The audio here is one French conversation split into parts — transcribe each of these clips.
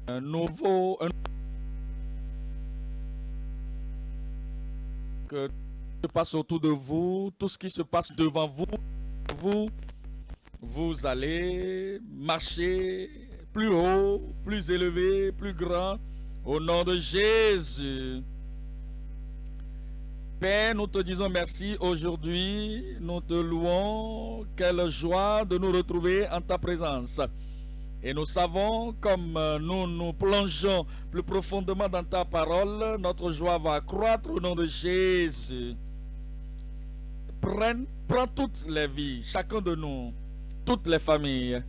un nouveau que se passe autour de vous, tout ce qui se passe devant vous, vous allez marcher plus haut, plus élevé, plus grand, au nom de Jésus. Père, nous te disons merci aujourd'hui, nous te louons, quelle joie de nous retrouver en ta présence. Et nous savons, comme nous nous plongeons plus profondément dans ta parole, notre joie va croître au nom de Jésus. Prends toutes les vies, chacun de nous, toutes les familles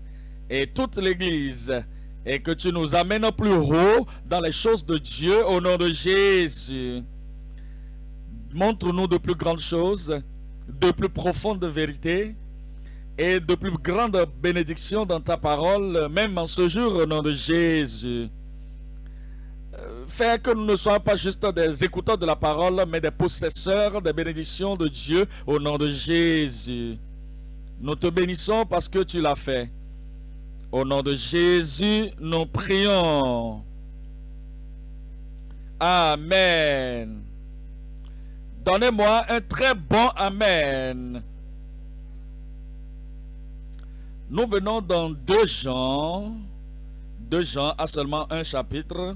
et toute l'Église, et que tu nous amènes plus haut dans les choses de Dieu au nom de Jésus. Montre-nous de plus grandes choses, de plus profondes vérités et de plus grandes bénédictions dans ta parole, même en ce jour au nom de Jésus. Fais que nous ne soyons pas juste des écouteurs de la parole, mais des possesseurs des bénédictions de Dieu au nom de Jésus. Nous te bénissons parce que tu l'as fait. Au nom de Jésus, nous prions. Amen. Donnez-moi un très bon Amen. Nous venons dans 2 Jean. 2 Jean a seulement un chapitre.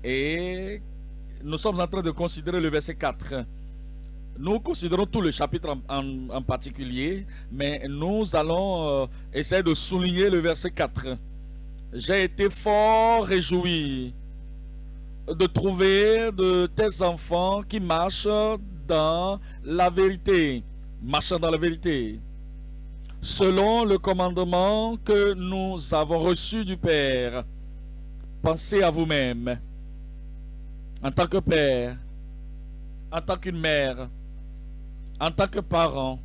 Et nous sommes en train de considérer le verset 4. Nous considérons tout le chapitre en particulier, mais nous allons essayer de souligner le verset 4. J'ai été fort réjoui de trouver de tes enfants qui marchent dans la vérité, marchant dans la vérité, selon le commandement que nous avons reçu du Père. Pensez à vous-même, en tant que père, en tant qu'une mère, en tant que parent.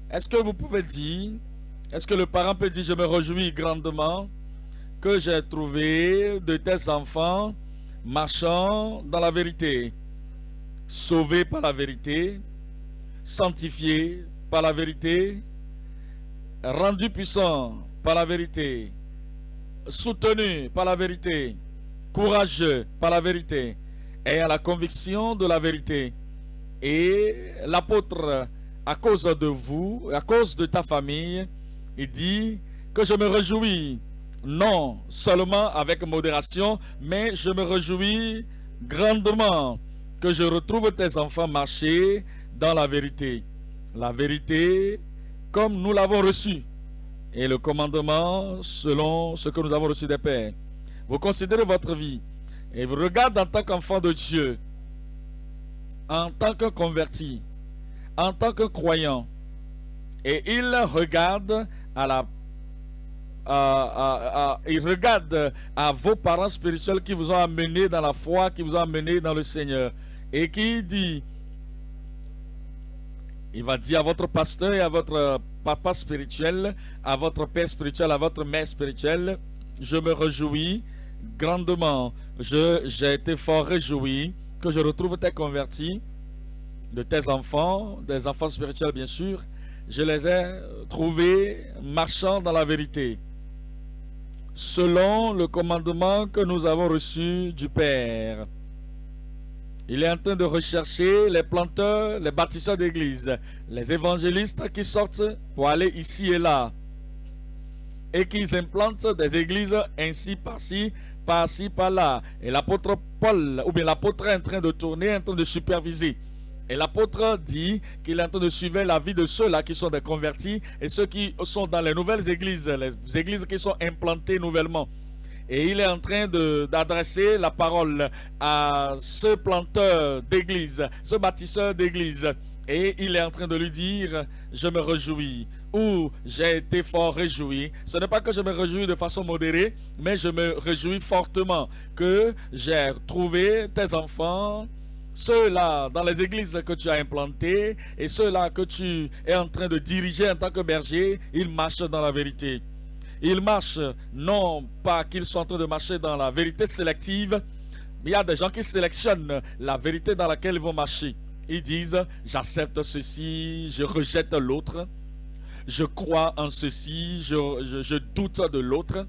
Est-ce que vous pouvez dire, est-ce que le parent peut dire, je me réjouis grandement que j'ai trouvé de tes enfants marchant dans la vérité, sauvés par la vérité, sanctifiés par la vérité, rendus puissants par la vérité, soutenus par la vérité, courageux par la vérité, ayant la conviction de la vérité. Et l'apôtre, à cause de vous, à cause de ta famille, il dit que je me réjouis, non seulement avec modération, mais je me réjouis grandement que je retrouve tes enfants marcher dans la vérité. La vérité comme nous l'avons reçue et le commandement selon ce que nous avons reçu des pères. Vous considérez votre vie et vous regardez en tant qu'enfant de Dieu, en tant que converti, en tant que croyant, et il regarde il regarde à vos parents spirituels qui vous ont amené dans la foi, qui vous ont amené dans le Seigneur, et qui dit, il va dire à votre pasteur et à votre papa spirituel, à votre père spirituel, à votre mère spirituelle, je me réjouis grandement, j'ai été fort réjoui que je retrouve tes convertis, de tes enfants, des enfants spirituels bien sûr, je les ai trouvés marchant dans la vérité, selon le commandement que nous avons reçu du Père. Il est en train de rechercher les planteurs, les bâtisseurs d'église, les évangélistes qui sortent pour aller ici et là, et qui implantent des églises ainsi par-ci, par-ci, par-là. Et l'apôtre Paul, ou bien l'apôtre est en train de tourner, en train de superviser. Et l'apôtre dit qu'il est en train de suivre la vie de ceux-là qui sont des convertis et ceux qui sont dans les nouvelles églises, les églises qui sont implantées nouvellement. Et il est en train d'adresser la parole à ce planteur d'église, ce bâtisseur d'église. Et il est en train de lui dire, je me réjouis, ou j'ai été fort réjoui. Ce n'est pas que je me réjouis de façon modérée, mais je me réjouis fortement que j'ai trouvé tes enfants, ceux-là dans les églises que tu as implantées et ceux-là que tu es en train de diriger en tant que berger, ils marchent dans la vérité. Ils marchent, non pas qu'ils sont en train de marcher dans la vérité sélective, mais il y a des gens qui sélectionnent la vérité dans laquelle ils vont marcher. Ils disent, j'accepte ceci, je rejette l'autre. Je crois en ceci, je doute de l'autre.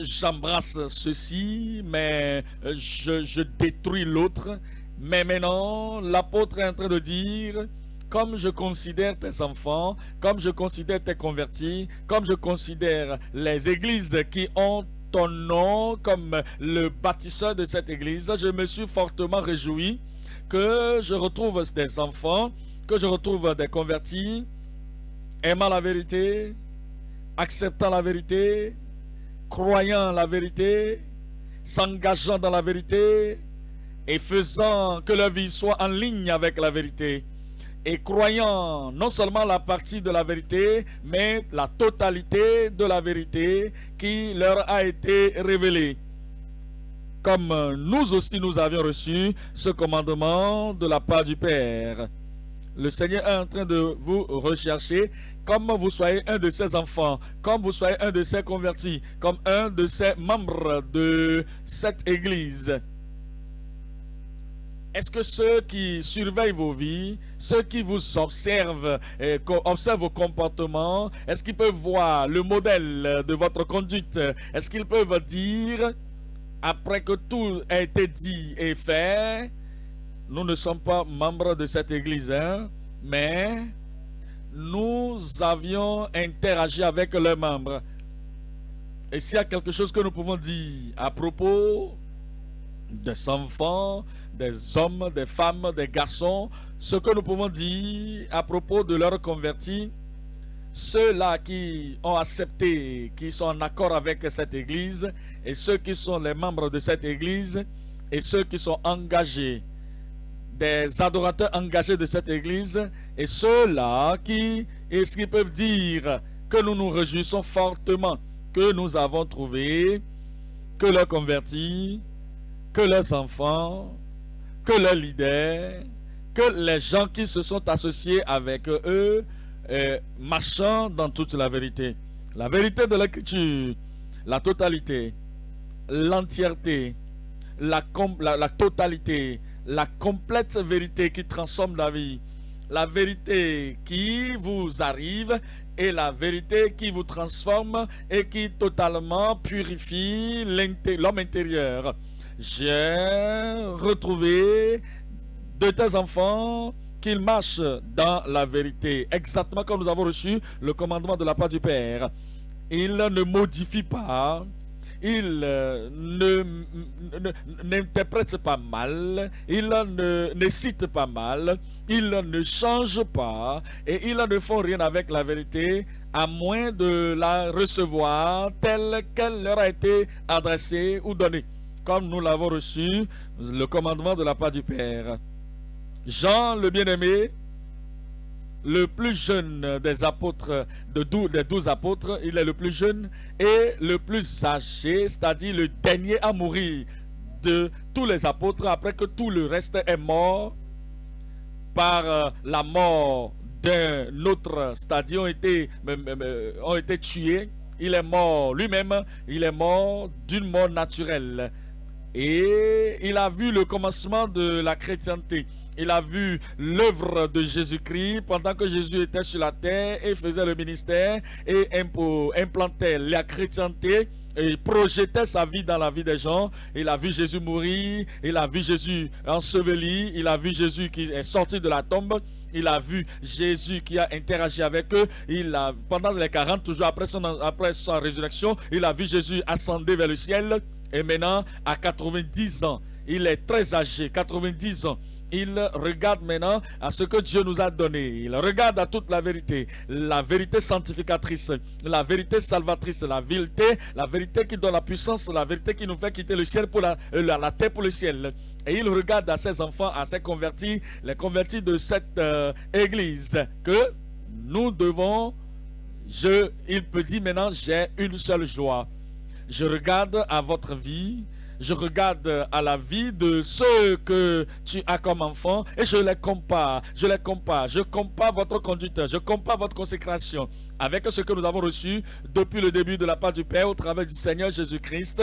J'embrasse ceci, mais je détruis l'autre. Mais maintenant, l'apôtre est en train de dire, comme je considère tes enfants, comme je considère tes convertis, comme je considère les églises qui ont ton nom comme le bâtisseur de cette église, je me suis fortement réjoui que je retrouve des enfants, que je retrouve des convertis, aimant la vérité, acceptant la vérité, croyant la vérité, s'engageant dans la vérité et faisant que leur vie soit en ligne avec la vérité et croyant non seulement la partie de la vérité, mais la totalité de la vérité qui leur a été révélée. Comme nous aussi nous avions reçu ce commandement de la part du Père. Le Seigneur est en train de vous rechercher comme vous soyez un de ses enfants, comme vous soyez un de ses convertis, comme un de ses membres de cette église. Est-ce que ceux qui surveillent vos vies, ceux qui vous observent, observent vos comportements, est-ce qu'ils peuvent voir le modèle de votre conduite? Est-ce qu'ils peuvent dire, après que tout a été dit et fait, nous ne sommes pas membres de cette église, hein, mais nous avions interagi avec leurs membres. Et s'il y a quelque chose que nous pouvons dire à propos des enfants, des hommes, des femmes, des garçons, ce que nous pouvons dire à propos de leurs convertis, ceux-là qui ont accepté, qui sont en accord avec cette église, et ceux qui sont les membres de cette église, et ceux qui sont engagés, des adorateurs engagés de cette église, et ceux-là qui, est-ce qu'ils peuvent dire que nous nous réjouissons fortement que nous avons trouvé que leurs convertis, que leurs enfants, que leurs leaders, que les gens qui se sont associés avec eux, marchant dans toute la vérité de l'écriture, la totalité, l'entièreté, la totalité, la complète vérité qui transforme la vie, la vérité qui vous arrive et la vérité qui vous transforme et qui totalement purifie l'homme intérieur. J'ai retrouvé de tes enfants qu'ils marchent dans la vérité, exactement comme nous avons reçu le commandement de la part du Père. Ils ne modifient pas, ils n'interprètent pas mal, ils ne citent pas mal, ils ne changent pas et ils ne font rien avec la vérité à moins de la recevoir telle qu'elle leur a été adressée ou donnée, comme nous l'avons reçu, le commandement de la part du Père. Jean, le bien-aimé, le plus jeune des apôtres, des 12 apôtres, il est le plus jeune et le plus âgé, c'est-à-dire le dernier à mourir de tous les apôtres, après que tout le reste est mort par la mort d'un autre, c'est-à-dire ont été tués. Il est mort lui-même, il est mort d'une mort naturelle. Et il a vu le commencement de la chrétienté. Il a vu l'œuvre de Jésus-Christ pendant que Jésus était sur la terre et faisait le ministère et implantait la chrétienté et projetait sa vie dans la vie des gens. Il a vu Jésus mourir, il a vu Jésus enseveli, il a vu Jésus qui est sorti de la tombe. Il a vu Jésus qui a interagi avec eux. Pendant les 40 jours après sa résurrection, il a vu Jésus ascender vers le ciel. Et maintenant, à 90 ans, il est très âgé, 90 ans. Il regarde maintenant à ce que Dieu nous a donné. Il regarde à toute la vérité sanctificatrice, la vérité salvatrice, la vérité qui donne la puissance, la vérité qui nous fait quitter le ciel pour la terre pour le ciel. Et il regarde à ses enfants, à ses convertis, les convertis de cette église, que nous devons, il peut dire maintenant, j'ai une seule joie. Je regarde à votre vie, je regarde à la vie de ceux que tu as comme enfants et je les compare, je compare votre conduite, je compare votre consécration avec ce que nous avons reçu depuis le début de la part du Père au travers du Seigneur Jésus-Christ.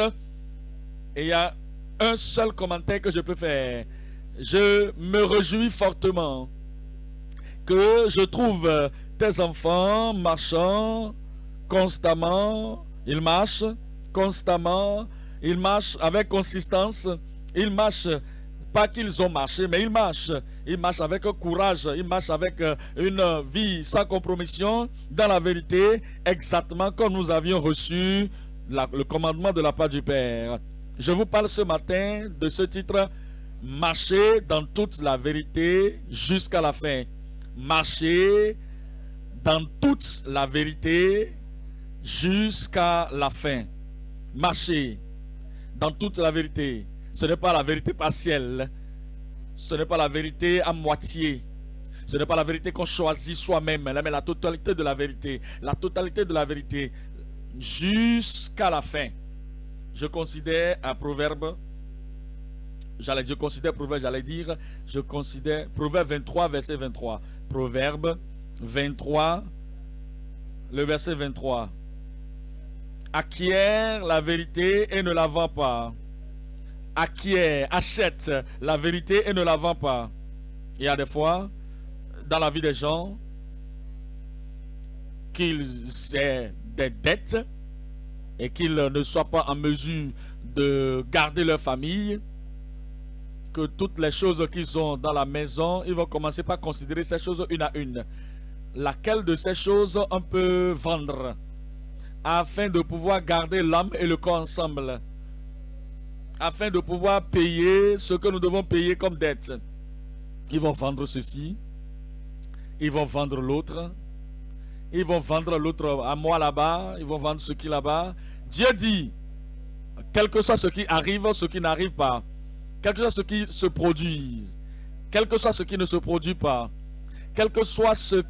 Et il y a un seul commentaire que je peux faire. je me réjouis fortement que je trouve tes enfants marchant constamment. Ils marchent constamment, ils marchent avec consistance, ils marchent, pas qu'ils ont marché, mais ils marchent avec courage, ils marchent avec une vie sans compromission dans la vérité, exactement comme nous avions reçu le commandement de la part du Père. Je vous parle ce matin de ce titre, marcher dans toute la vérité jusqu'à la fin. Marcher dans toute la vérité jusqu'à la fin. Marcher dans toute la vérité. Ce n'est pas la vérité partielle. Ce n'est pas la vérité à moitié. Ce n'est pas la vérité qu'on choisit soi-même, mais la totalité de la vérité. La totalité de la vérité jusqu'à la fin. Je considère Proverbe 23, verset 23. Proverbe 23, le verset 23. Acquiert la vérité et ne la vend pas. Acquiert, achète la vérité et ne la vend pas. Il y a des fois, dans la vie des gens, qu'ils aient des dettes et qu'ils ne soient pas en mesure de garder leur famille, que toutes les choses qu'ils ont dans la maison, ils vont commencer par considérer ces choses une à une. Laquelle de ces choses on peut vendre afin de pouvoir garder l'âme et le corps ensemble, afin de pouvoir payer ce que nous devons payer comme dette. Ils vont vendre ceci, ils vont vendre l'autre, ils vont vendre l'autre à moi là-bas, ils vont vendre ce qui là-bas. Dieu dit, quel que soit ce qui arrive, ce qui n'arrive pas, quel que soit ce qui se produit, quel que soit ce qui ne se produit pas, quel que soit ce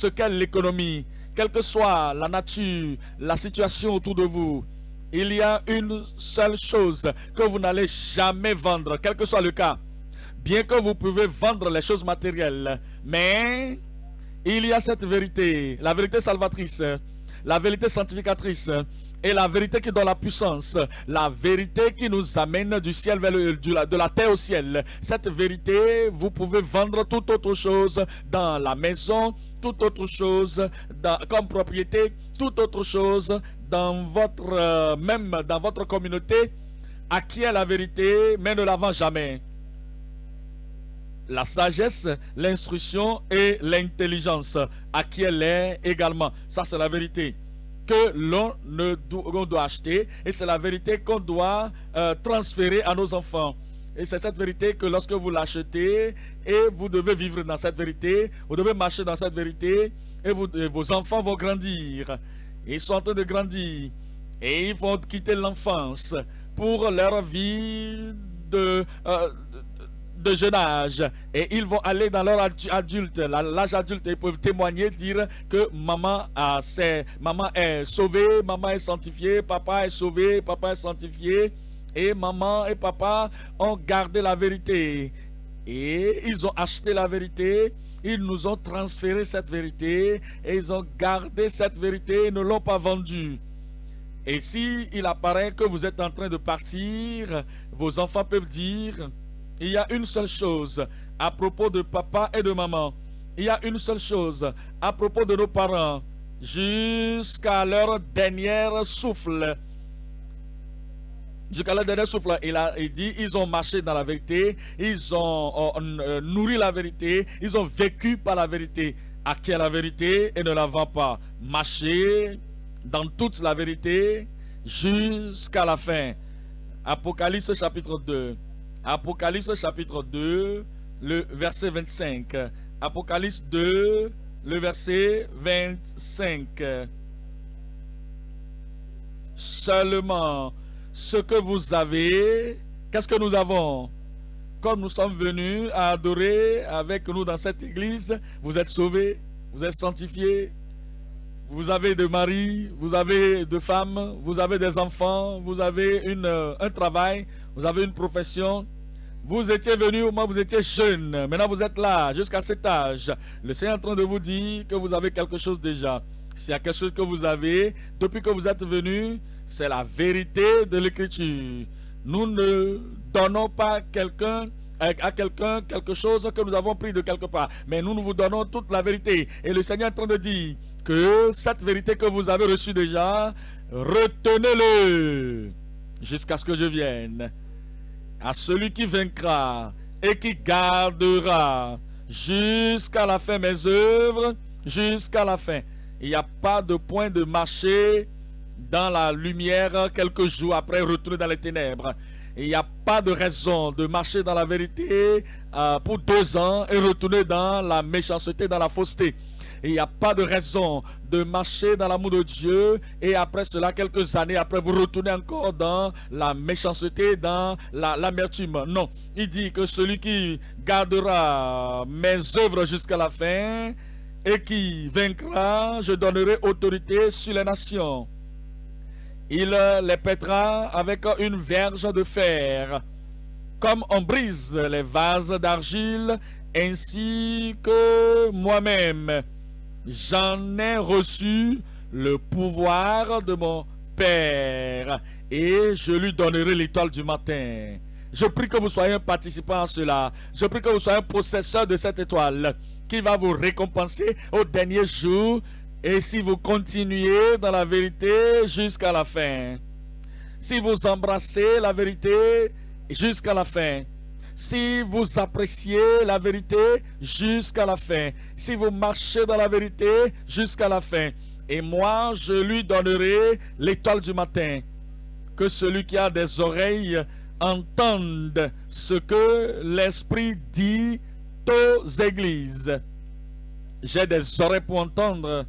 qu'est l'économie, quelle que soit la nature, la situation autour de vous, il y a une seule chose que vous n'allez jamais vendre, quel que soit le cas. Bien que vous pouvez vendre les choses matérielles, mais il y a cette vérité, la vérité salvatrice, la vérité sanctificatrice, et la vérité qui donne la puissance, la vérité qui nous amène du ciel vers de la terre au ciel. Cette vérité, vous pouvez vendre toute autre chose dans la maison, toute autre chose comme propriété, toute autre chose dans votre même dans votre communauté. Acquiert la vérité, mais ne la vend jamais. La sagesse, l'instruction et l'intelligence, acquiert-les également. Ça, c'est la vérité que l'on doit acheter, et c'est la vérité qu'on doit transférer à nos enfants. Et c'est cette vérité que lorsque vous l'achetez, et vous devez vivre dans cette vérité, vous devez marcher dans cette vérité, et vos enfants vont grandir. Ils sont en train de grandir, et ils vont quitter l'enfance pour leur vie de jeune âge, et ils vont aller dans leur adulte, l'âge adulte, et ils peuvent témoigner, dire que maman est sauvée, maman est sanctifiée, papa est sauvé, papa est sanctifié, et maman et papa ont gardé la vérité, et ils ont acheté la vérité, ils nous ont transféré cette vérité, et ils ont gardé cette vérité, ils ne l'ont pas vendue. Et si il apparaît que vous êtes en train de partir, vos enfants peuvent dire, il y a une seule chose à propos de papa et de maman. Il y a une seule chose à propos de nos parents jusqu'à leur dernier souffle. Jusqu'à leur dernier souffle, il dit, ils ont marché dans la vérité, ils ont nourri la vérité, ils ont vécu par la vérité. Acquiert la vérité et ne la vend pas. Marcher dans toute la vérité jusqu'à la fin. Apocalypse chapitre 2. Apocalypse chapitre 2, le verset 25. Apocalypse 2, le verset 25. Seulement ce que vous avez, qu'est-ce que nous avons? Comme nous sommes venus à adorer avec nous dans cette église, vous êtes sauvés, vous êtes sanctifiés, vous avez de mari, vous avez de femmes, vous avez des enfants, vous avez un travail, vous avez une profession. Vous étiez venu au moment où vous étiez jeune. Maintenant vous êtes là, jusqu'à cet âge. Le Seigneur est en train de vous dire que vous avez quelque chose déjà. S'il y a quelque chose que vous avez, depuis que vous êtes venu, c'est la vérité de l'Écriture. Nous ne donnons pas quelqu'un à quelqu'un quelque chose que nous avons pris de quelque part. Mais nous vous donnons toute la vérité. Et le Seigneur est en train de dire que cette vérité que vous avez reçue déjà, retenez-le jusqu'à ce que je vienne. À celui qui vaincra et qui gardera jusqu'à la fin mes œuvres, jusqu'à la fin. Il n'y a pas de point de marcher dans la lumière quelques jours après, retourner dans les ténèbres. Il n'y a pas de raison de marcher dans la vérité pour 2 ans et retourner dans la méchanceté, dans la fausseté. Il n'y a pas de raison de marcher dans l'amour de Dieu et après cela, quelques années après, vous retournez encore dans la méchanceté, dans l'amertume. Non, il dit que celui qui gardera mes œuvres jusqu'à la fin et qui vaincra, je donnerai autorité sur les nations. Il les pètera avec une verge de fer, comme on brise les vases d'argile, ainsi que moi-même. J'en ai reçu le pouvoir de mon Père, et je lui donnerai l'étoile du matin. Je prie que vous soyez un participant à cela. Je prie que vous soyez un possesseur de cette étoile, qui va vous récompenser au dernier jour. Et si vous continuez dans la vérité jusqu'à la fin, si vous embrassez la vérité jusqu'à la fin, si vous appréciez la vérité jusqu'à la fin, si vous marchez dans la vérité jusqu'à la fin, et moi je lui donnerai l'étoile du matin. Que celui qui a des oreilles entende ce que l'Esprit dit aux églises. J'ai des oreilles pour entendre.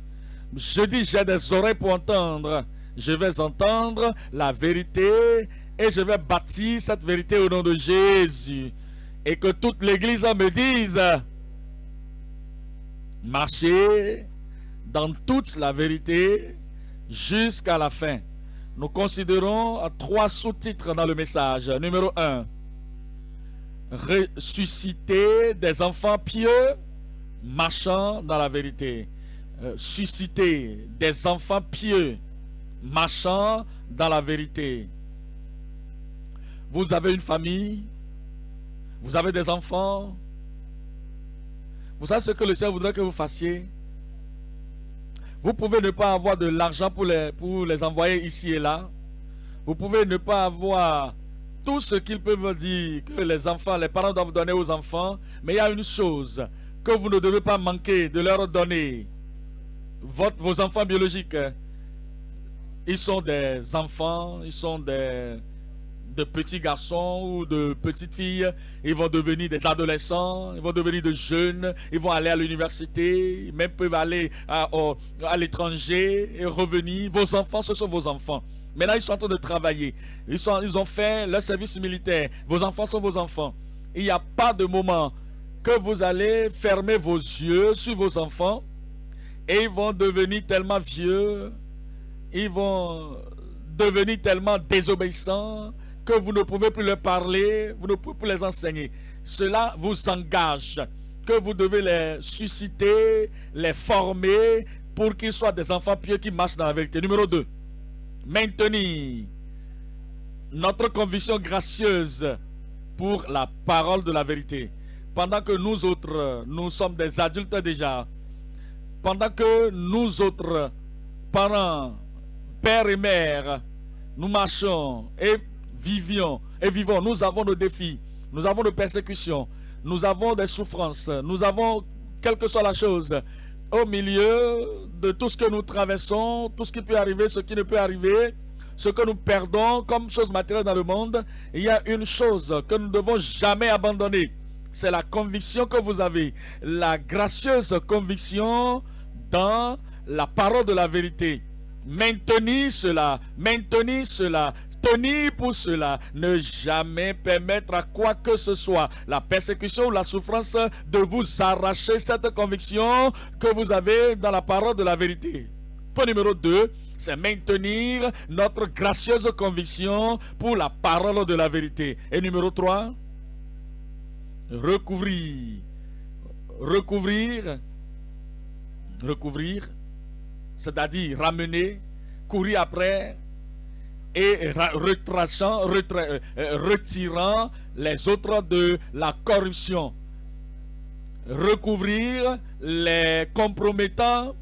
Je dis, j'ai des oreilles pour entendre. Je vais entendre la vérité et je vais bâtir cette vérité au nom de Jésus. Et que toute l'église me dise, marchez dans toute la vérité jusqu'à la fin. Nous considérons 3 sous-titres dans le message. Numéro 1, ressusciter des enfants pieux marchant dans la vérité. Susciter des enfants pieux marchant dans la vérité. Vous avez une famille, vous avez des enfants. Vous savez ce que le Seigneur voudrait que vous fassiez? Vous pouvez ne pas avoir de l'argent pour les envoyer ici et là. Vous pouvez ne pas avoir tout ce qu'ils peuvent dire que les enfants, les parents doivent donner aux enfants. Mais il y a une chose que vous ne devez pas manquer de leur donner. Vos enfants biologiques, ils sont des enfants, ils sont de petits garçons ou de petites filles. Ils vont devenir des adolescents, ils vont devenir de jeunes, ils vont aller à l'université, même peuvent aller à l'étranger et revenir. Vos enfants, ce sont vos enfants. Maintenant, ils sont en train de travailler. Ils ont fait leur service militaire. Vos enfants sont vos enfants. Il n'y a pas de moment que vous allez fermer vos yeux sur vos enfants et ils vont devenir tellement vieux, ils vont devenir tellement désobéissants que vous ne pouvez plus leur parler, vous ne pouvez plus les enseigner. Cela vous engage que vous devez les susciter, les former pour qu'ils soient des enfants pieux qui marchent dans la vérité. Numéro 2, maintenir notre conviction gracieuse pour la parole de la vérité. Pendant que nous autres, nous sommes des adultes déjà, pendant que nous autres, parents, pères et mères, nous marchons et vivons, nous avons nos défis, nous avons nos persécutions, nous avons des souffrances, nous avons, quelle que soit la chose, au milieu de tout ce que nous traversons, tout ce qui peut arriver, ce qui ne peut arriver, ce que nous perdons comme chose matérielle dans le monde, il y a une chose que nous ne devons jamais abandonner. C'est la conviction que vous avez, la gracieuse conviction dans la parole de la vérité. Maintenir cela, tenir pour cela, ne jamais permettre à quoi que ce soit, la persécution ou la souffrance, de vous arracher cette conviction que vous avez dans la parole de la vérité. Point numéro 2, c'est maintenir notre gracieuse conviction pour la parole de la vérité. Et numéro 3, recouvrir, c'est-à-dire ramener, courir après et retirant les autres de la corruption. Recouvrir les compromettants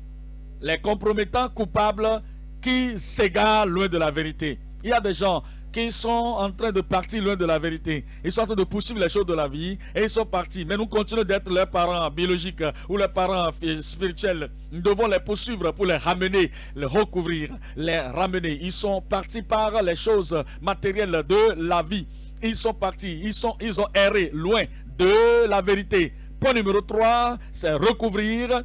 coupables qui s'égarent loin de la vérité. Il y a des gens qui sont en train de partir loin de la vérité. Ils sont en train de poursuivre les choses de la vie et ils sont partis. Mais nous continuons d'être leurs parents biologiques ou leurs parents spirituels. Nous devons les poursuivre pour les ramener, les recouvrir, les ramener. Ils sont partis par les choses matérielles de la vie. Ils sont partis, ils ont erré loin de la vérité. Point numéro 3, c'est recouvrir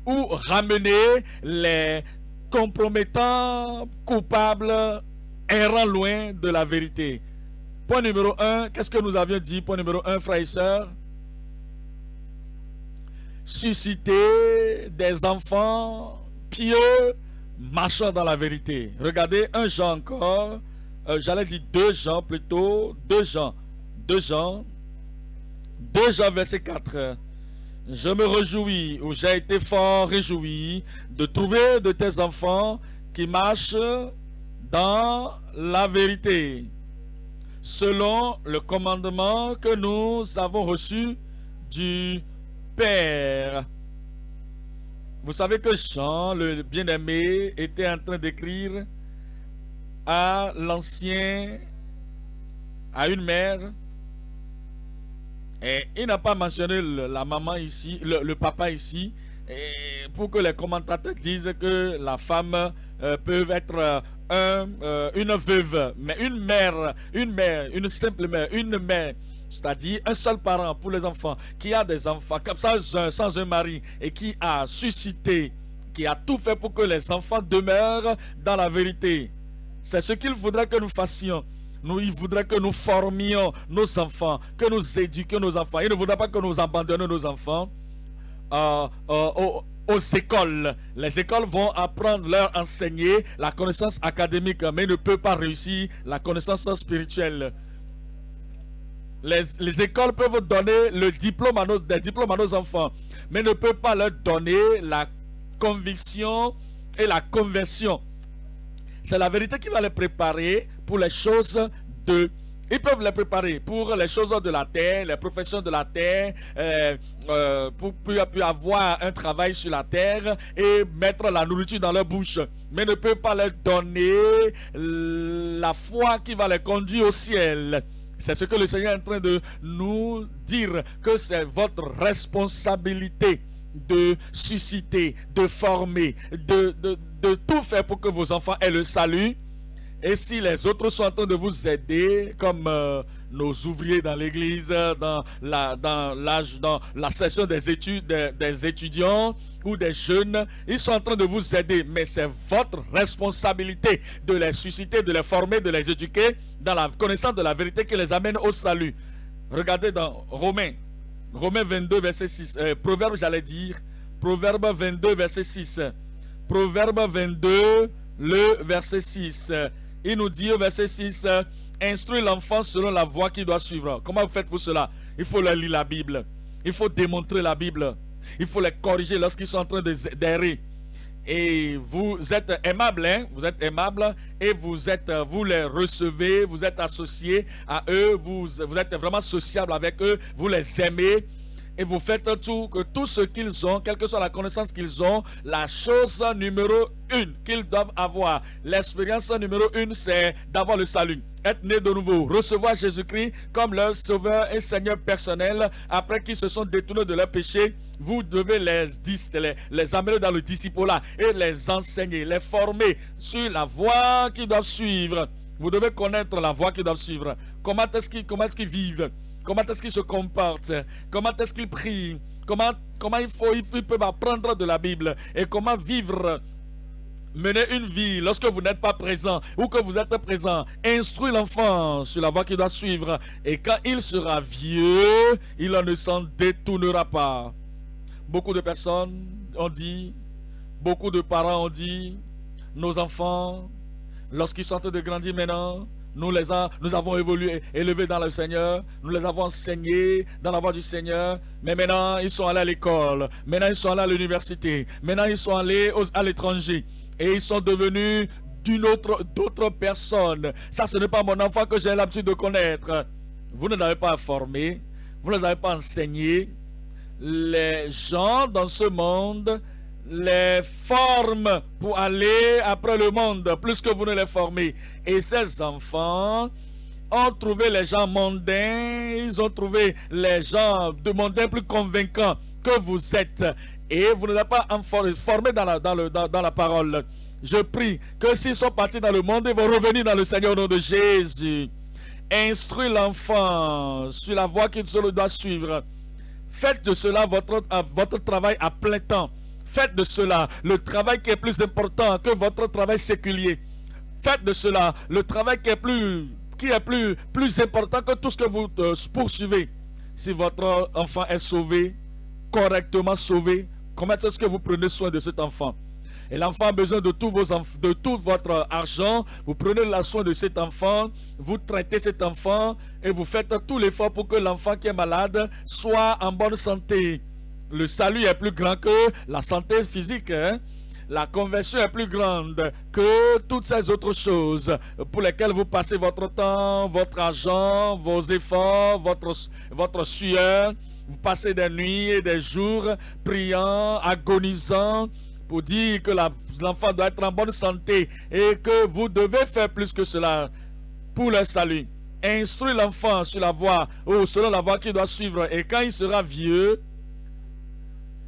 ou ramener les compromettants coupables errant loin de la vérité. Point numéro 1, qu'est-ce que nous avions dit? Point numéro 1, frères et sœurs. Susciter des enfants pieux marchant dans la vérité. Regardez 1 Jean encore. J'allais dire 2 Jean plutôt. 2 Jean verset 4. Je me réjouis, ou j'ai été fort réjoui de trouver de tes enfants qui marchent dans la vérité, selon le commandement que nous avons reçu du Père. Vous savez que Jean, le bien-aimé, était en train d'écrire à une mère, et il n'a pas mentionné la maman ici, le papa ici, et pour que les commentateurs disent que la femme peut être une veuve, mais une simple mère, c'est-à-dire un seul parent pour les enfants, qui a des enfants comme ça, sans un mari, et qui a suscité, qui a tout fait pour que les enfants demeurent dans la vérité. C'est ce qu'il faudrait que nous fassions. Il voudrait que nous formions nos enfants, que nous éduquions nos enfants. Il ne voudrait pas que nous abandonnions nos enfants aux écoles. Les écoles vont apprendre, leur enseigner la connaissance académique, mais ils ne peuvent pas réussir la connaissance spirituelle. Les écoles peuvent donner des diplômes à nos enfants, mais ne peuvent pas leur donner la conviction et la conversion. C'est la vérité qui va les préparer pour les choses de... Ils peuvent les préparer pour les choses de la terre, les professions de la terre, pour avoir un travail sur la terre et mettre la nourriture dans leur bouche. Mais ne peuvent pas leur donner la foi qui va les conduire au ciel. C'est ce que le Seigneur est en train de nous dire, que c'est votre responsabilité de susciter, de former, de tout faire pour que vos enfants aient le salut. Et si les autres sont en train de vous aider, comme nos ouvriers dans l'église, dans la session des études, des étudiants ou des jeunes, ils sont en train de vous aider. Mais c'est votre responsabilité de les susciter, de les former, de les éduquer dans la connaissance de la vérité qui les amène au salut. Regardez dans Romains 22, verset 6. Proverbe 22, verset 6. Proverbe 22, le verset 6. Il nous dit au verset 6, instruis l'enfant selon la voie qu'il doit suivre. Comment vous faites-vous cela? Il faut leur lire la Bible. Il faut démontrer la Bible. Il faut les corriger lorsqu'ils sont en train d'errer. Et vous êtes aimable, hein? Vous êtes aimable et vous les recevez, vous êtes associés à eux, vous êtes vraiment sociable avec eux, vous les aimez. Et vous faites tout ce qu'ils ont, quelle que soit la connaissance qu'ils ont, la chose numéro 1 qu'ils doivent avoir, l'expérience numéro 1, c'est d'avoir le salut, être né de nouveau, recevoir Jésus-Christ comme leur sauveur et Seigneur personnel. Après qu'ils se sont détournés de leurs péchés, vous devez les amener dans le disciple-là et les enseigner, les former sur la voie qu'ils doivent suivre. Vous devez connaître la voie qu'ils doivent suivre. Comment est-ce qu'ils vivent? Comment est-ce qu'ils se comportent? Comment est-ce qu'ils prient? Comment ils peuvent apprendre de la Bible? Et comment vivre, mener une vie lorsque vous n'êtes pas présent ou que vous êtes présent? Instruis l'enfant sur la voie qu'il doit suivre. Et quand il sera vieux, il ne s'en détournera pas. Beaucoup de personnes ont dit, beaucoup de parents ont dit, nos enfants, lorsqu'ils sont en train de grandir maintenant, nous avons élevés dans le Seigneur, nous les avons enseignés dans la voie du Seigneur, mais maintenant ils sont allés à l'école, maintenant ils sont allés à l'université, maintenant ils sont allés à l'étranger, et ils sont devenus d'autres personnes. Ça, ce n'est pas mon enfant que j'ai l'habitude de connaître. Vous ne l'avez pas formé, vous ne les avez pas enseigné. Les gens dans ce monde les forment pour aller après le monde, plus que vous ne les formez. Et ces enfants ont trouvé les gens mondains, ils ont trouvé les gens de mondains plus convaincants que vous êtes. Et vous ne les avez pas formés dans la parole. Je prie que s'ils sont partis dans le monde, ils vont revenir dans le Seigneur au nom de Jésus. Instruis l'enfant sur la voie qu'il doit suivre. Faites de cela votre travail à plein temps. Faites de cela le travail qui est plus important que votre travail séculier. Faites de cela le travail qui est plus important que tout ce que vous poursuivez. Si votre enfant est sauvé, correctement sauvé, comment est-ce que vous prenez soin de cet enfant? Et l'enfant a besoin de tout votre argent. Vous prenez la soin de cet enfant, vous traitez cet enfant et vous faites tout l'effort pour que l'enfant qui est malade soit en bonne santé. Le salut est plus grand que la santé physique. La conversion est plus grande que toutes ces autres choses pour lesquelles vous passez votre temps, votre argent, vos efforts, votre sueur. Vous passez des nuits et des jours priant, agonisant, pour dire que l'enfant doit être en bonne santé et que vous devez faire plus que cela pour le salut. Instruis l'enfant sur la voie, ou selon la voie qu'il doit suivre. Et quand il sera vieux,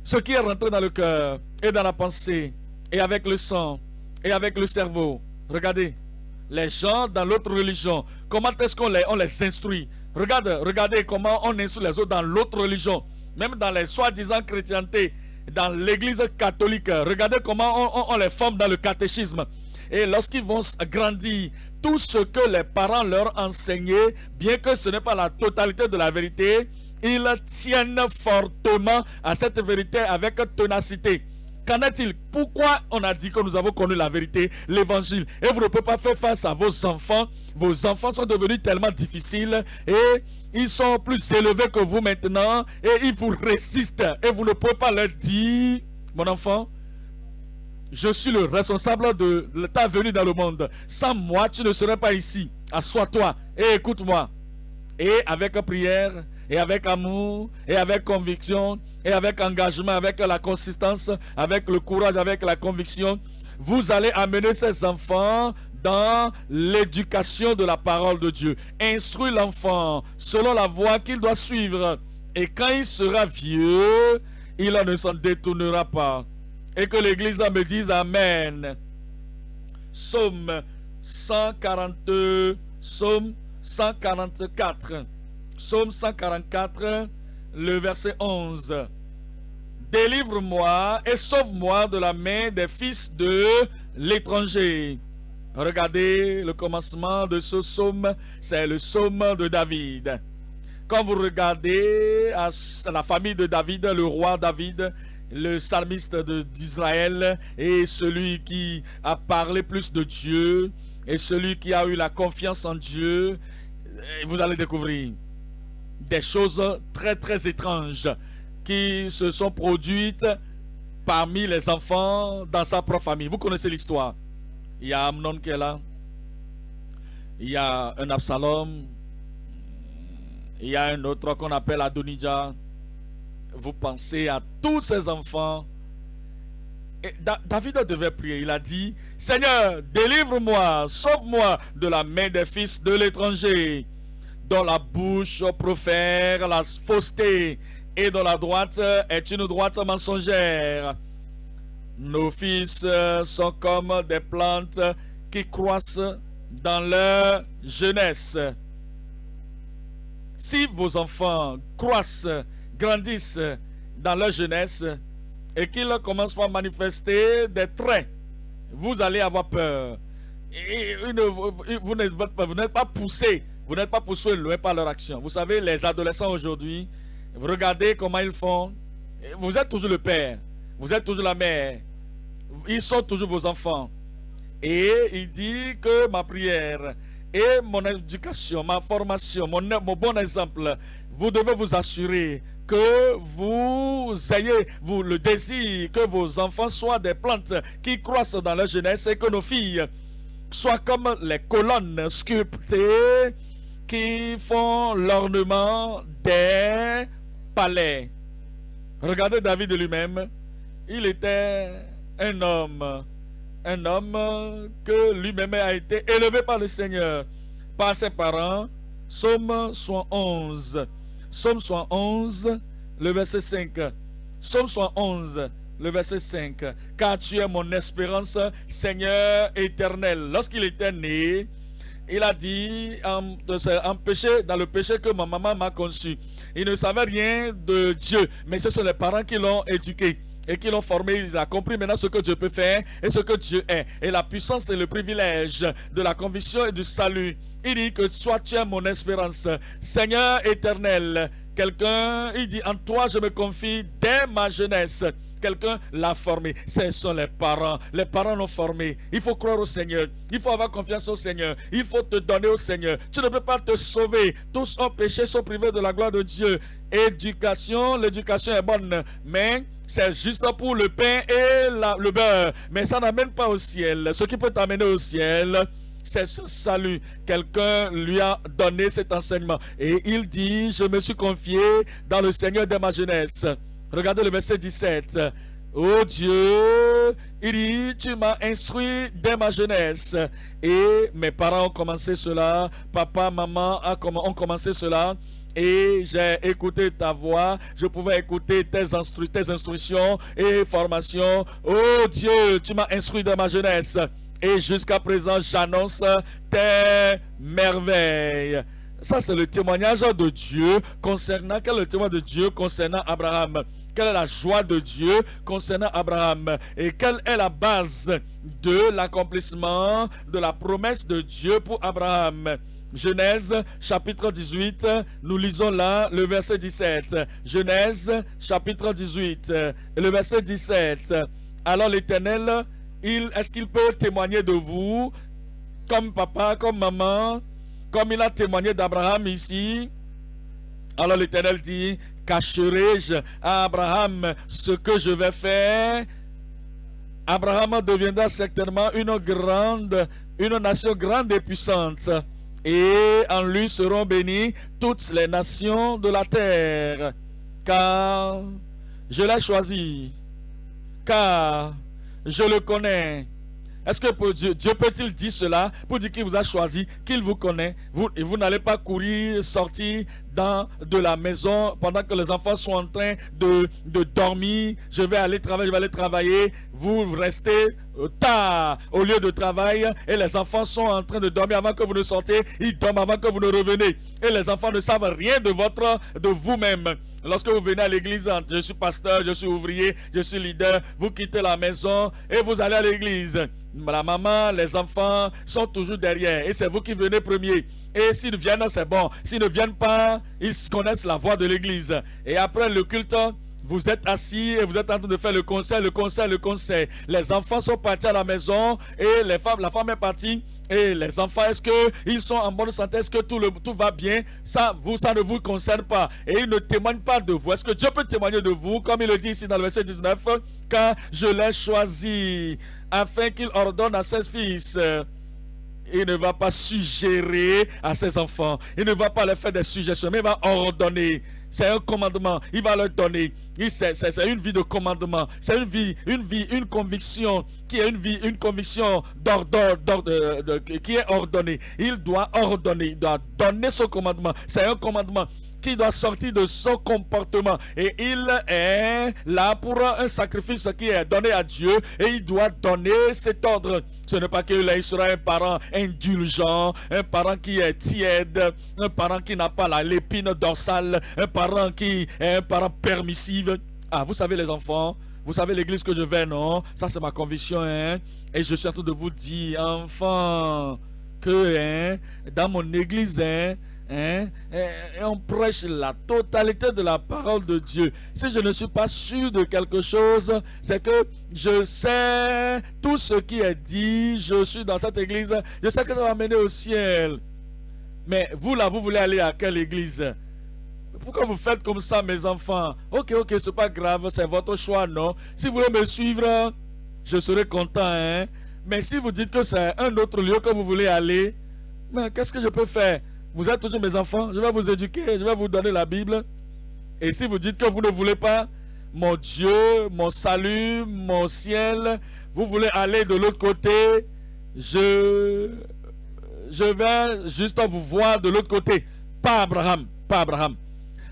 ce qui est rentré dans le cœur et dans la pensée, et avec le sang, et avec le cerveau. Regardez, les gens dans l'autre religion, comment est-ce qu'on les instruit? Regardez comment on instruit les autres dans l'autre religion, même dans les soi-disant chrétientés, dans l'église catholique. Regardez comment on les forme dans le catéchisme. Et lorsqu'ils vont grandir, tout ce que les parents leur enseignaient, bien que ce n'est pas la totalité de la vérité, ils tiennent fortement à cette vérité avec ténacité. Qu'en est-il? Pourquoi on a dit que nous avons connu la vérité, l'évangile, et vous ne pouvez pas faire face à vos enfants? Vos enfants sont devenus tellement difficiles et ils sont plus élevés que vous maintenant et ils vous résistent. Et vous ne pouvez pas leur dire, mon enfant, je suis le responsable de ta venue dans le monde. Sans moi, tu ne serais pas ici. Assois-toi et écoute-moi. Et avec prière, et avec amour, et avec conviction, et avec engagement, avec la consistance, avec le courage, avec la conviction, vous allez amener ces enfants dans l'éducation de la parole de Dieu. Instruis l'enfant selon la voie qu'il doit suivre. Et quand il sera vieux, il ne s'en détournera pas. Et que l'Église me dise Amen. Psaume 142, Psaume 144. Psaume 144, le verset 11. Délivre-moi et sauve-moi de la main des fils de l'étranger. Regardez le commencement de ce psaume, c'est le psaume de David. Quand vous regardez à la famille de David, le roi David, le psalmiste d'Israël et celui qui a parlé plus de Dieu et celui qui a eu la confiance en Dieu, vous allez découvrir des choses très très étranges qui se sont produites parmi les enfants dans sa propre famille. Vous connaissez l'histoire. Il y a Amnon qui est là. Il y a un Absalom. Il y a un autre qu'on appelle Adonijah. Vous pensez à tous ces enfants. Et David devait prier. Il a dit, Seigneur, délivre-moi, sauve-moi de la main des fils de l'étranger, dont la bouche profère la fausseté et dont la droite est une droite mensongère. Nos fils sont comme des plantes qui croissent dans leur jeunesse. Si vos enfants croissent, grandissent dans leur jeunesse et qu'ils commencent à manifester des traits, vous allez avoir peur. Et vous n'êtes pas poussé. Vous n'êtes pas poussé loin par leur action. Vous savez, les adolescents aujourd'hui, vous regardez comment ils font. Vous êtes toujours le père. Vous êtes toujours la mère. Ils sont toujours vos enfants. Et il dit que ma prière et mon éducation, ma formation, mon bon exemple, vous devez vous assurer que vous ayez le désir que vos enfants soient des plantes qui croissent dans leur jeunesse et que nos filles soit comme les colonnes sculptées qui font l'ornement des palais. Regardez David lui-même. Il était un homme que lui-même a été élevé par le Seigneur, par ses parents. Psaume 111. Psaume 111, le verset 5. Psaume 111, le verset 5. Car tu es mon espérance, Seigneur éternel. Lorsqu'il était né, il a dit dans le péché que ma maman m'a conçu. Il ne savait rien de Dieu, mais ce sont les parents qui l'ont éduqué et qui l'ont formé. Il a compris maintenant ce que Dieu peut faire et ce que Dieu est. Et la puissance et le privilège de la conviction et du salut. Il dit que toi tu es mon espérance, Seigneur éternel. Quelqu'un, il dit, en toi je me confie dès ma jeunesse. Quelqu'un l'a formé. Ce sont les parents. Les parents l'ont formé. Il faut croire au Seigneur. Il faut avoir confiance au Seigneur. Il faut te donner au Seigneur. Tu ne peux pas te sauver. Tous ont péché, sont privés de la gloire de Dieu. L'éducation est bonne, mais c'est juste pour le pain et le beurre. Mais ça n'amène pas au ciel. Ce qui peut t'amener au ciel, c'est ce salut. Quelqu'un lui a donné cet enseignement. Et il dit, je me suis confié dans le Seigneur dès ma jeunesse. Regardez le verset 17. Oh Dieu, il dit, tu m'as instruit dès ma jeunesse. Et mes parents ont commencé cela. Papa, maman ont commencé cela. Et j'ai écouté ta voix. Je pouvais écouter tes instructions et formations. Oh Dieu, tu m'as instruit dès ma jeunesse. Et jusqu'à présent, j'annonce tes merveilles. Ça, c'est le témoignage de Dieu concernant... Quel est le témoignage de Dieu concernant Abraham? Quelle est la joie de Dieu concernant Abraham? Et quelle est la base de l'accomplissement de la promesse de Dieu pour Abraham? Genèse chapitre 18, nous lisons là le verset 17. Genèse chapitre 18, le verset 17. Alors l'Éternel, est-ce qu'il peut témoigner de vous comme papa, comme maman, comme il a témoigné d'Abraham ici? Alors l'Éternel dit, cacherai-je à Abraham ce que je vais faire? Abraham deviendra certainement une nation grande et puissante. Et en lui seront bénies toutes les nations de la terre. Car je l'ai choisi. Car je le connais. Est-ce que pour Dieu peut-il dire cela pour dire qu'il vous a choisi, qu'il vous connaît? Vous n'allez pas courir, sortir de la maison pendant que les enfants sont en train de dormir. Je vais aller travailler. Vous restez tard au lieu de travail et les enfants sont en train de dormir avant que vous ne sortez. Ils dorment avant que vous ne reveniez. Et les enfants ne savent rien de vous-même. Lorsque vous venez à l'église, je suis pasteur, je suis ouvrier, je suis leader, vous quittez la maison et vous allez à l'église. La maman, les enfants sont toujours derrière et c'est vous qui venez premier. Et s'ils viennent, c'est bon. S'ils ne viennent pas, ils connaissent la voix de l'église. Et après le culte, vous êtes assis et vous êtes en train de faire le concert. Les enfants sont partis à la maison et la femme est partie. Et les enfants, est-ce qu'ils sont en bonne santé? Est-ce que tout va bien? Ça ne vous concerne pas. Et ils ne témoignent pas de vous. Est-ce que Dieu peut témoigner de vous? Comme il le dit ici dans le verset 19, car je l'ai choisi afin qu'il ordonne à ses fils. Il ne va pas suggérer à ses enfants. Il ne va pas leur faire des suggestions, mais il va ordonner. C'est un commandement. Il va leur donner. C'est une vie de commandement. C'est une conviction qui est une conviction qui est ordonnée. Il doit ordonner. Il doit donner ce commandement. C'est un commandement qui doit sortir de son comportement. Et il est là pour un sacrifice qui est donné à Dieu. Et il doit donner cet ordre. Ce n'est pas qu'il sera un parent indulgent, un parent qui est tiède, un parent qui n'a pas l'épine dorsale, un parent qui est un parent permissif. Ah, vous savez les enfants, vous savez l'église que je vais, non? Ça c'est ma conviction, hein? Et je suis en train de vous dire, enfants, que dans mon église, on prêche la totalité de la parole de Dieu. Si je ne suis pas sûr de quelque chose, c'est que je sais tout ce qui est dit. Je suis dans cette église, je sais que ça va mener au ciel. Mais vous là, vous voulez aller à quelle église? Pourquoi vous faites comme ça, mes enfants? Ok, c'est pas grave, c'est votre choix, non? Si vous voulez me suivre, je serai content, hein? Mais si vous dites que c'est un autre lieu que vous voulez aller, mais qu'est-ce que je peux faire? Vous êtes toujours mes enfants, je vais vous éduquer, je vais vous donner la Bible. Et si vous dites que vous ne voulez pas mon Dieu, mon salut, mon ciel, vous voulez aller de l'autre côté, je vais juste vous voir de l'autre côté. Pas Abraham, pas Abraham.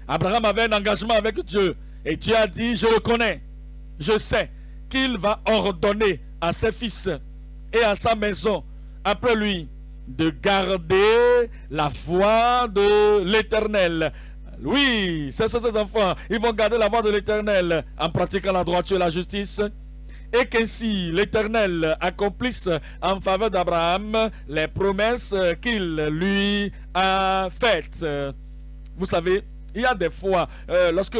Abraham avait un engagement avec Dieu. Et Dieu a dit, je le connais, je sais qu'il va ordonner à ses fils et à sa maison, après lui, de garder la voie de l'Éternel. Oui, c'est ses enfants. Ils vont garder la voie de l'Éternel en pratiquant la droiture et la justice. Et qu'ainsi l'Éternel accomplisse en faveur d'Abraham les promesses qu'il lui a faites. Vous savez, il y a des fois, lorsque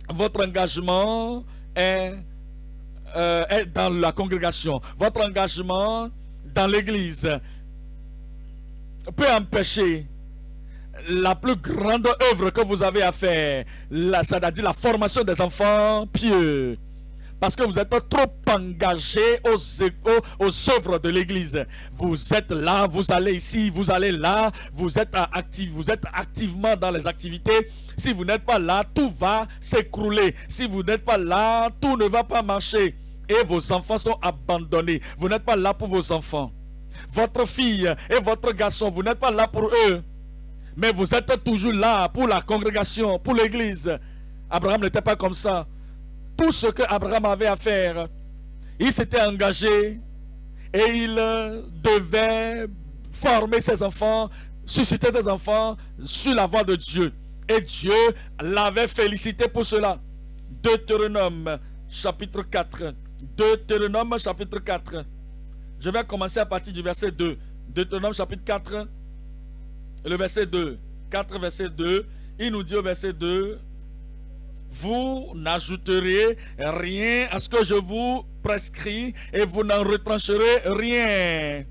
votre engagement est dans la congrégation, votre engagement dans l'église peut empêcher la plus grande œuvre que vous avez à faire, c'est-à-dire la formation des enfants pieux. Parce que vous êtes trop engagé aux œuvres de l'église. Vous êtes là, vous allez ici, vous allez là, vous êtes activement dans les activités. Si vous n'êtes pas là, tout va s'écrouler. Si vous n'êtes pas là, tout ne va pas marcher. Et vos enfants sont abandonnés. Vous n'êtes pas là pour vos enfants. Votre fille et votre garçon, vous n'êtes pas là pour eux. Mais vous êtes toujours là pour la congrégation, pour l'église. Abraham n'était pas comme ça. Tout ce que Abraham avait à faire, il s'était engagé et il devait former ses enfants, susciter ses enfants sur la voie de Dieu. Et Dieu l'avait félicité pour cela. Deutéronome chapitre 4. Deutéronome chapitre 4. Je vais commencer à partir du verset 2. Deutéronome chapitre 4, le verset 2. 4 verset 2. Il nous dit au verset 2: vous n'ajouterez rien à ce que je vous prescris et vous n'en retrancherez rien.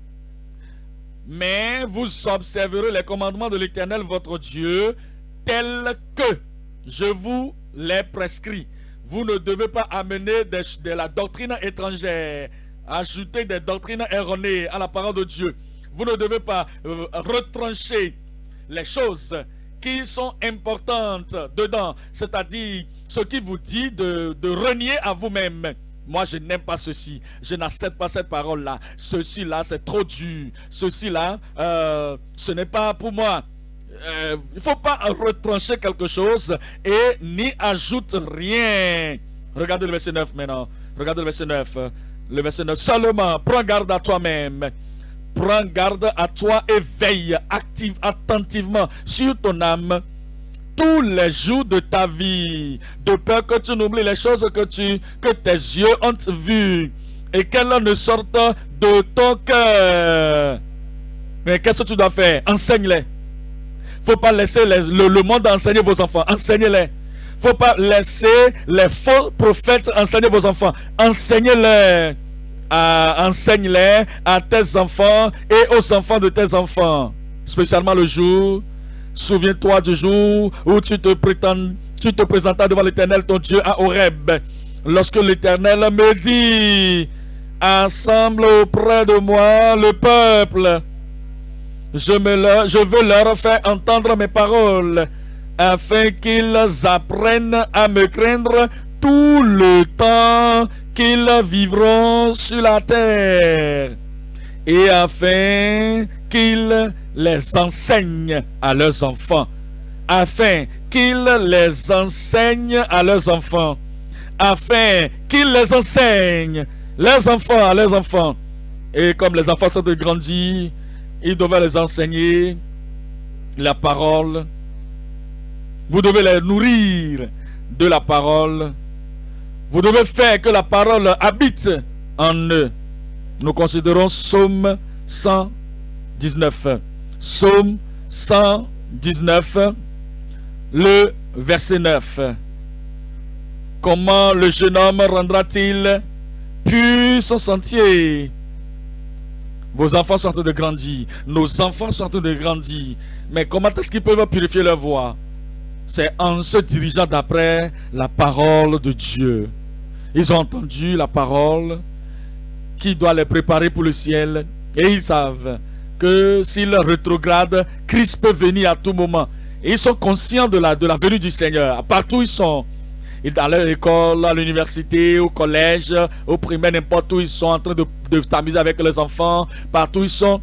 Mais vous observerez les commandements de l'Éternel votre Dieu tels que je vous les prescris. Vous ne devez pas amener de la doctrine étrangère, ajouter des doctrines erronées à la parole de Dieu. Vous ne devez pas retrancher les choses qui sont importantes dedans, c'est-à-dire ce qui vous dit de renier à vous-même. Moi, je n'aime pas ceci, je n'accepte pas cette parole-là, ceci-là, c'est trop dur, ceci-là, ce n'est pas pour moi. Il ne faut pas retrancher quelque chose et n'y ajoute rien. Regardez le verset 9 maintenant, regardez le verset 9. Le verset 9, seulement, prends garde à toi-même. Prends garde à toi et veille attentivement sur ton âme tous les jours de ta vie, de peur que tu n'oublies les choses que tes yeux ont vues et qu'elles ne sortent de ton cœur. Mais qu'est-ce que tu dois faire? Enseigne-les. Il ne faut pas laisser le monde enseigner vos enfants. Enseignez-les. Il ne faut pas laisser les faux prophètes enseigner vos enfants. Enseignez-les. Enseigne-les à tes enfants et aux enfants de tes enfants. Spécialement le jour, souviens-toi du jour où tu te présentas devant l'Éternel ton Dieu à Horeb. Lorsque l'Éternel me dit: assemble auprès de moi le peuple. Je veux leur faire entendre mes paroles, afin qu'ils apprennent à me craindre tout le temps qu'ils vivront sur la terre, et afin qu'ils les enseignent à leurs enfants, afin qu'ils les enseignent à leurs enfants, afin qu'ils les enseignent, les enfants à leurs enfants. Et comme les enfants sont grandis, ils devaient les enseigner la parole. Vous devez les nourrir de la parole. Vous devez faire que la parole habite en eux. Nous considérons Psaume 119. Psaume 119, le verset 9. Comment le jeune homme rendra-t-il pur son sentier? Vos enfants sont en train de grandir. Nos enfants sont en train de grandir. Mais comment est-ce qu'ils peuvent purifier leur voie? C'est en se dirigeant d'après la parole de Dieu. Ils ont entendu la parole. qui doit les préparer pour le ciel. Et ils savent que s'ils rétrogradent, Christ peut venir à tout moment. Et ils sont conscients de la venue du Seigneur. Partout où ils sont, dans leur école, à l'université, au collège, au primaire, n'importe où ils sont en train de s'amuser avec les enfants, partout où ils sont.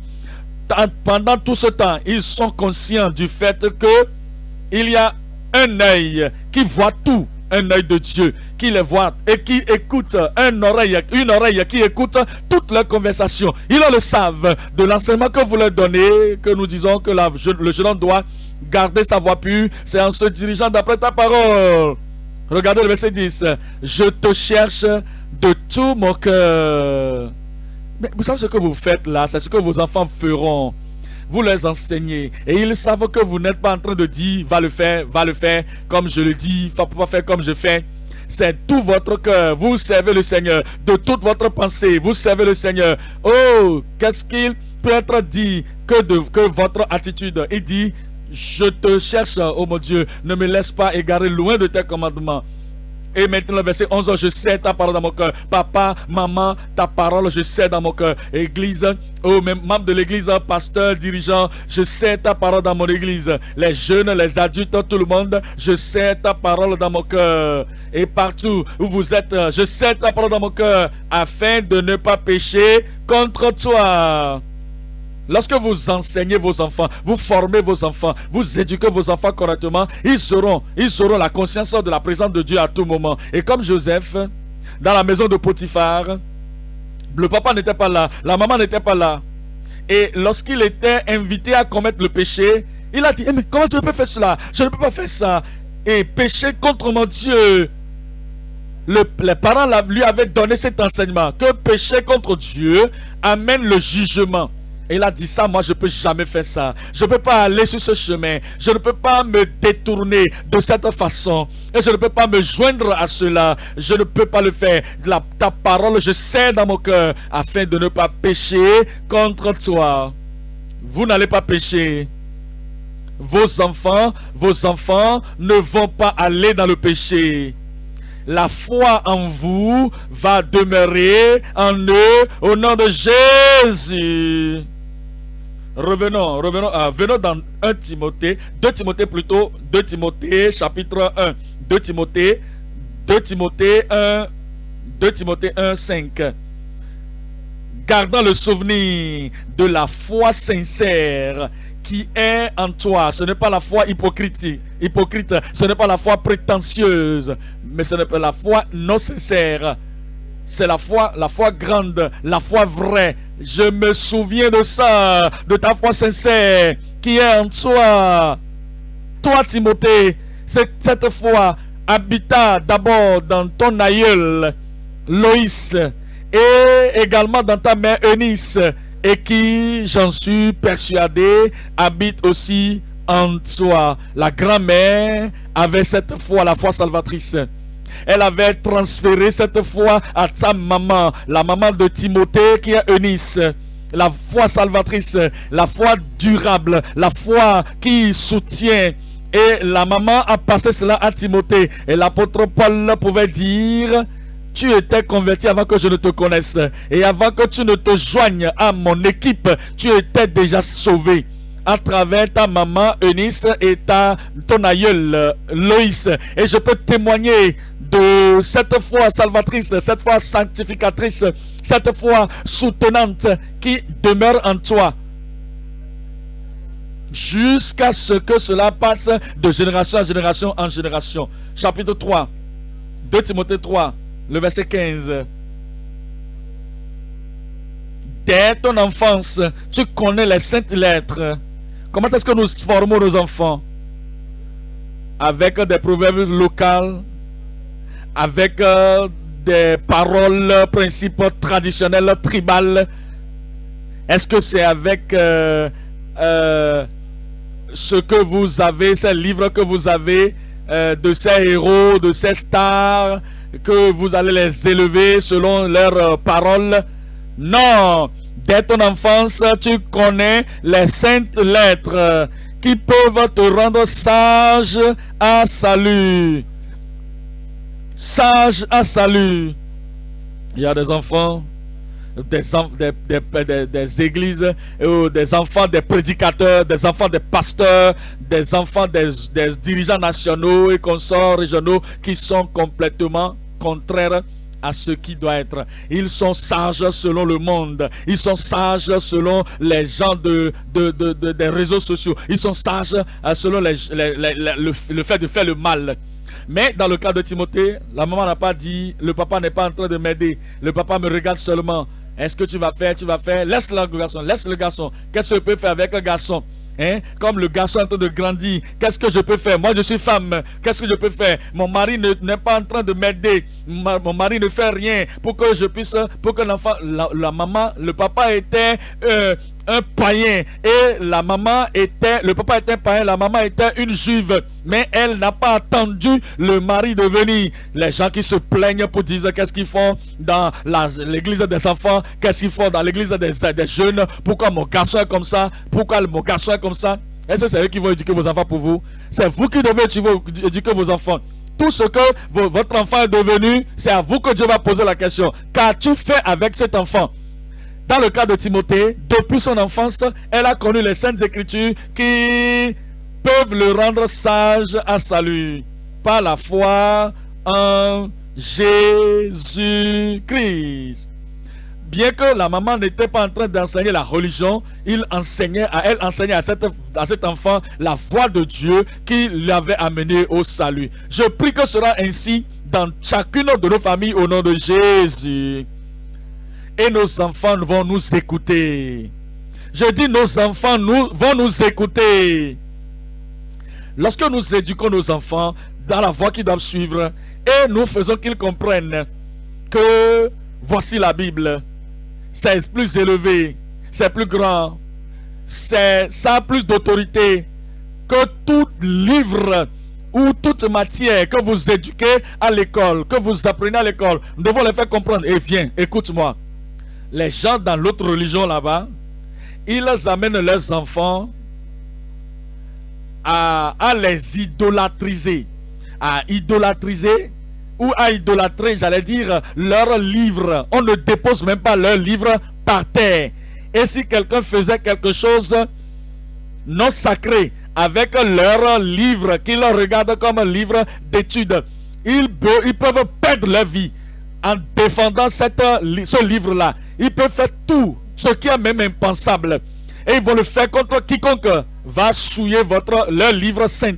Pendant tout ce temps, ils sont conscients du fait que il y a un œil qui voit tout, un œil de Dieu qui les voit et qui écoute, une oreille qui écoute toutes leurs conversations. Ils le savent de l'enseignement que vous leur donnez, que nous disons que le jeune homme doit garder sa voix pure, c'est en se dirigeant d'après ta parole. Regardez le verset 10. Je te cherche de tout mon cœur. Mais vous savez ce que vous faites là, c'est ce que vos enfants feront. Vous les enseignez et ils savent que vous n'êtes pas en train de dire va le faire comme je le dis, faut pas faire comme je fais. C'est tout votre cœur. Vous servez le Seigneur de toute votre pensée. Vous servez le Seigneur. Oh, qu'est-ce qu'il peut être dit que votre attitude. Il dit, je te cherche, oh mon Dieu, ne me laisse pas égarer loin de tes commandements. Et maintenant le verset 11, je sais ta parole dans mon cœur. Papa, maman, ta parole, je sais dans mon cœur. Église, oh, même membre de l'église, pasteur, dirigeant, je sais ta parole dans mon église. Les jeunes, les adultes, tout le monde, je sais ta parole dans mon cœur. Et partout où vous êtes, je sais ta parole dans mon cœur, afin de ne pas pécher contre toi. Lorsque vous enseignez vos enfants, vous formez vos enfants, vous éduquez vos enfants correctement, ils auront la conscience de la présence de Dieu à tout moment. Et comme Joseph, dans la maison de Potiphar, le papa n'était pas là, la maman n'était pas là. Et lorsqu'il était invité à commettre le péché, il a dit, mais comment je peux faire cela? Je ne peux pas faire ça. Et pécher contre mon Dieu. Les parents lui avaient donné cet enseignement, que pécher contre Dieu amène le jugement. Et il a dit ça, moi je ne peux jamais faire ça. Je ne peux pas aller sur ce chemin. Je ne peux pas me détourner de cette façon. Et je ne peux pas me joindre à cela. Je ne peux pas le faire. Ta parole, je sais dans mon cœur, afin de ne pas pécher contre toi. Vous n'allez pas pécher. Vos enfants ne vont pas aller dans le péché. La foi en vous va demeurer en eux au nom de Jésus. Venons dans 2 Timothée chapitre 1. 2 Timothée 1, 5. Gardant le souvenir de la foi sincère qui est en toi. Ce n'est pas la foi hypocrite, ce n'est pas la foi prétentieuse, mais ce n'est pas la foi non sincère. C'est la foi grande, la foi vraie. Je me souviens de ça, de ta foi sincère qui est en toi. Toi, Timothée, cette foi habita d'abord dans ton aïeul, Loïs, et également dans ta mère Eunice, et qui, j'en suis persuadé, habite aussi en toi. La grand-mère avait cette foi, la foi salvatrice. Elle avait transféré cette foi à sa maman, la maman de Timothée qui est Eunice. La foi salvatrice, la foi durable, la foi qui soutient. Et la maman a passé cela à Timothée. Et l'apôtre Paul pouvait dire, tu étais converti avant que je ne te connaisse. Et avant que tu ne te joignes à mon équipe, tu étais déjà sauvé. À travers ta maman Eunice et ton aïeul Loïs. Et je peux témoigner de cette foi salvatrice, cette foi sanctificatrice, cette foi soutenante qui demeure en toi. Jusqu'à ce que cela passe de génération en génération en génération. Chapitre 3, 2 Timothée 3, le verset 15. Dès ton enfance, tu connais les saintes lettres. Comment est-ce que nous formons nos enfants? Avec des proverbes locaux, avec des paroles, principes traditionnels, tribales. Est-ce que c'est avec ce que vous avez, ces livres que vous avez, de ces héros, de ces stars, que vous allez les élever selon leurs paroles? Non! Dès ton enfance, tu connais les saintes lettres qui peuvent te rendre sage à salut. Sage à salut. Il y a des enfants, des églises, des enfants des prédicateurs, des enfants des pasteurs, des enfants des dirigeants nationaux et consorts régionaux qui sont complètement contraires à ce qui doit être. Ils sont sages selon le monde. Ils sont sages selon les gens des réseaux sociaux. Ils sont sages selon le fait de faire le mal. Mais dans le cas de Timothée, la maman n'a pas dit, le papa n'est pas en train de m'aider. Le papa me regarde seulement. Est-ce que tu vas faire? Laisse le garçon. Qu'est-ce que je peux faire avec un garçon? Hein? Comme le garçon est en train de grandir, qu'est-ce que je peux faire? Moi je suis femme, qu'est-ce que je peux faire? Mon mari n'est pas en train de m'aider. Mon mari ne fait rien pour que je puisse, pour que l'enfant, la maman, le papa était un païen et le papa était un païen, la maman était une juive, mais elle n'a pas attendu le mari de venir. Les gens qui se plaignent pour dire qu'est-ce qu'ils font dans l'église des enfants, qu'est-ce qu'ils font dans l'église des jeunes, pourquoi mon garçon est comme ça, est-ce que c'est eux qui vont éduquer vos enfants pour vous? C'est vous qui devez éduquer vos enfants. Tout ce que votre enfant est devenu, c'est à vous que Dieu va poser la question. Qu'as-tu fait avec cet enfant? Dans le cas de Timothée, depuis son enfance, elle a connu les Saintes Écritures qui peuvent le rendre sage à salut par la foi en Jésus-Christ. Bien que la maman n'était pas en train d'enseigner la religion, elle enseignait à cet enfant la voie de Dieu qui l'avait amené au salut. Je prie que ce sera ainsi dans chacune de nos familles au nom de Jésus. Et nos enfants vont nous écouter. Je dis nos enfants vont nous écouter. Lorsque nous éduquons nos enfants dans la voie qu'ils doivent suivre et nous faisons qu'ils comprennent que voici la Bible, c'est plus élevé, c'est plus grand, ça a plus d'autorité que tout livre ou toute matière que vous éduquez à l'école, que vous apprenez à l'école. Nous devons les faire comprendre. Et viens, écoute-moi. Les gens dans l'autre religion là-bas, ils amènent leurs enfants à les idolâtriser. À idolâtriser ou à idolâtrer, j'allais dire, leurs livres. On ne dépose même pas leurs livres par terre. Et si quelqu'un faisait quelque chose non sacré avec leurs livres, qu'ils regardent comme un livre d'études, ils peuvent perdre leur vie en défendant ce livre-là. Ils peuvent faire tout ce qui est même impensable. Et ils vont le faire contre quiconque va souiller leur livre saint.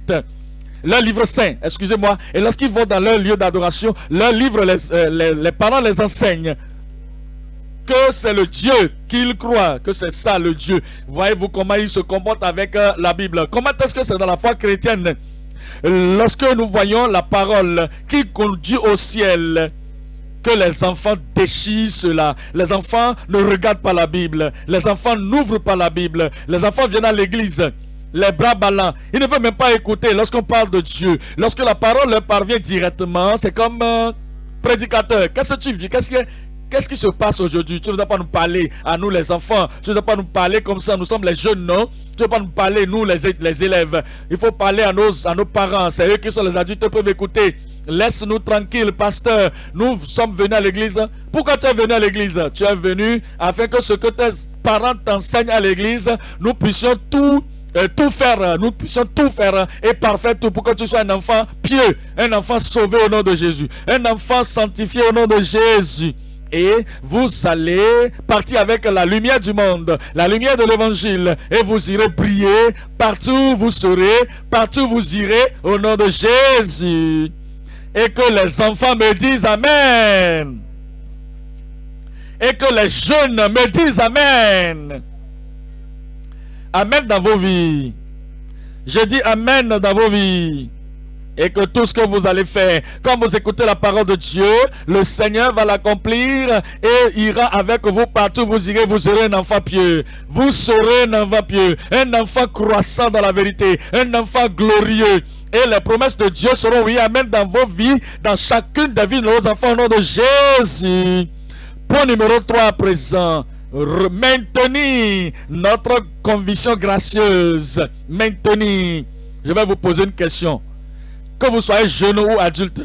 Leur livre saint, excusez-moi. Et lorsqu'ils vont dans leur lieu d'adoration, leur livre, les parents les enseignent que c'est le Dieu qu'ils croient, que c'est ça le Dieu. Voyez-vous comment ils se comportent avec la Bible. Comment est-ce que c'est dans la foi chrétienne? Lorsque nous voyons la parole qui conduit au ciel, que les enfants déchirent cela. Les enfants ne regardent pas la Bible. Les enfants n'ouvrent pas la Bible. Les enfants viennent à l'église, les bras ballants. Ils ne veulent même pas écouter lorsqu'on parle de Dieu. Lorsque la parole leur parvient directement, c'est comme prédicateur. Qu'est-ce que tu vis? Qu'est-ce qui se passe aujourd'hui? Tu ne dois pas nous parler à nous les enfants. Tu ne dois pas nous parler comme ça. Nous sommes les jeunes, non? Tu ne dois pas nous parler, nous les élèves. Il faut parler à nos parents. C'est eux qui sont les adultes, peuvent écouter. Laisse-nous tranquilles, pasteur. Nous sommes venus à l'église. Pourquoi tu es venu à l'église? Tu es venu afin que ce que tes parents t'enseignent à l'église, nous puissions tout faire. Nous puissions tout faire et parfait tout pour que tu sois un enfant pieux, un enfant sauvé au nom de Jésus, un enfant sanctifié au nom de Jésus. Et vous allez partir avec la lumière du monde, la lumière de l'évangile, et vous irez briller partout où vous serez, partout où vous irez au nom de Jésus. Et que les enfants me disent Amen. Et que les jeunes me disent Amen. Amen dans vos vies. Je dis Amen dans vos vies. Et que tout ce que vous allez faire, quand vous écoutez la parole de Dieu, le Seigneur va l'accomplir et ira avec vous partout où vous irez, vous serez un enfant pieux. Vous serez un enfant pieux, un enfant croissant dans la vérité, un enfant glorieux. Et les promesses de Dieu seront oui, amen, dans vos vies, dans chacune des vies de nos enfants au nom de Jésus. Point numéro 3 à présent. Maintenir notre conviction gracieuse. Maintenir. Je vais vous poser une question. Que vous soyez jeune ou adulte,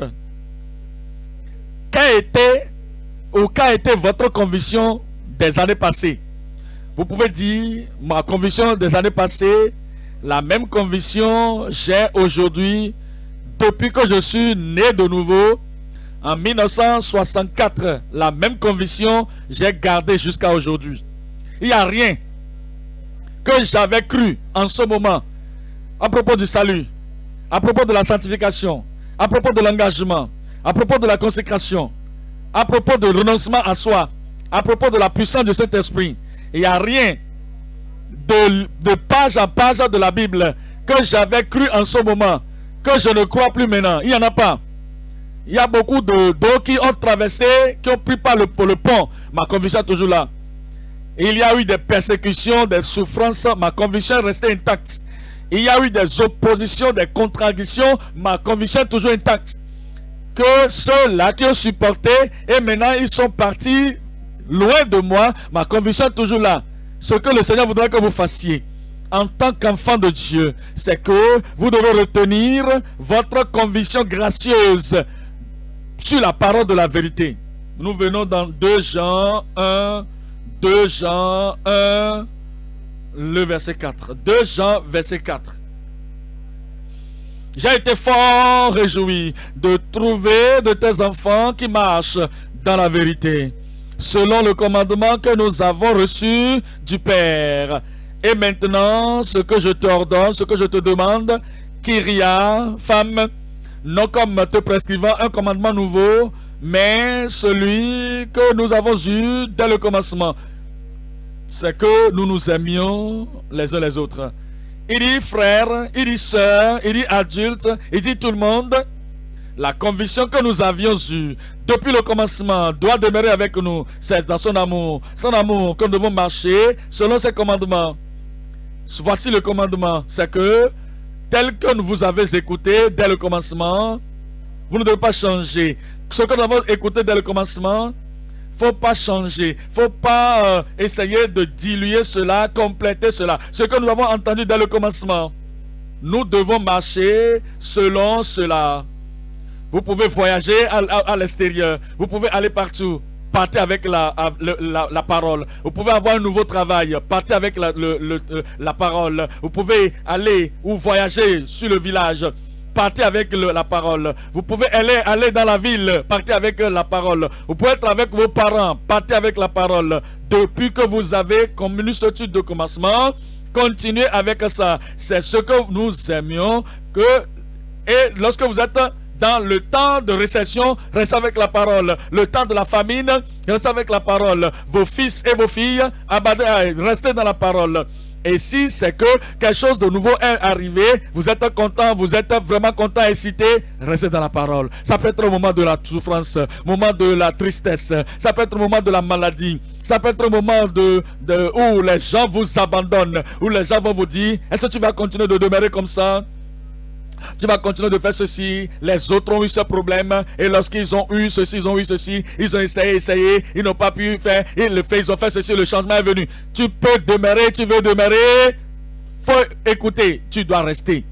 qu'a été votre conviction des années passées. Vous pouvez dire, ma conviction des années passées, la même conviction j'ai aujourd'hui, depuis que je suis né de nouveau, en 1964, la même conviction j'ai gardée jusqu'à aujourd'hui. Il n'y a rien que j'avais cru en ce moment, à propos du salut, à propos de la sanctification, à propos de l'engagement, à propos de la consécration, à propos du renoncement à soi, à propos de la puissance de cet esprit. Il n'y a rien de page à page de la Bible que j'avais cru en ce moment, que je ne crois plus maintenant. Il n'y en a pas. Il y a beaucoup d'eau qui ont traversé, qui ont pris par le pont. Ma conviction est toujours là. Il y a eu des persécutions, des souffrances, ma conviction est restée intacte. Il y a eu des oppositions, des contradictions, ma conviction est toujours intacte. Que ceux-là qui ont supporté, et maintenant ils sont partis loin de moi, ma conviction est toujours là. Ce que le Seigneur voudrait que vous fassiez en tant qu'enfant de Dieu, c'est que vous devez retenir votre conviction gracieuse sur la parole de la vérité. Nous venons dans 2 Jean 1, 2 Jean 1, le verset 4. 2 Jean, verset 4. J'ai été fort réjoui de trouver de tes enfants qui marchent dans la vérité, selon le commandement que nous avons reçu du Père. Et maintenant, ce que je t'ordonne, ce que je te demande, Kyria, femme, non comme te prescrivant un commandement nouveau, mais celui que nous avons eu dès le commencement, c'est que nous nous aimions les uns les autres. Il dit frère, il dit sœur, il dit adulte, il dit tout le monde. La conviction que nous avions eue depuis le commencement doit demeurer avec nous. C'est dans son amour que nous devons marcher selon ses commandements. Voici le commandement, c'est que tel que vous avez écouté dès le commencement, vous ne devez pas changer. Ce que nous avons écouté dès le commencement, il ne faut pas changer. Il ne faut pas essayer de diluer cela, compléter cela. Ce que nous avons entendu dès le commencement, nous devons marcher selon cela. Vous pouvez voyager à l'extérieur. Vous pouvez aller partout. Partez avec la parole. Vous pouvez avoir un nouveau travail. Partez avec la parole. Vous pouvez aller ou voyager sur le village. Partez avec la parole. Vous pouvez aller dans la ville. Partez avec la parole. Vous pouvez être avec vos parents. Partez avec la parole. Depuis que vous avez convenu ce type de commencement, continuez avec ça. C'est ce que nous aimions. Et lorsque vous êtes dans le temps de récession, restez avec la parole. Le temps de la famine, restez avec la parole. Vos fils et vos filles, restez dans la parole. Et si c'est que quelque chose de nouveau est arrivé, vous êtes content, vous êtes vraiment content, excité, restez dans la parole. Ça peut être au moment de la souffrance, au moment de la tristesse, ça peut être au moment de la maladie, ça peut être au moment où les gens vous abandonnent, où les gens vont vous dire, est-ce que tu vas continuer de demeurer comme ça? Tu vas continuer de faire ceci. Les autres ont eu ce problème. Et lorsqu'ils ont eu ceci, ils ont eu ceci. Ils ont essayé. Ils n'ont pas pu faire. Ils ont fait ceci. Le changement est venu. Tu peux demeurer. Tu veux demeurer. Faut écouter. Tu dois rester.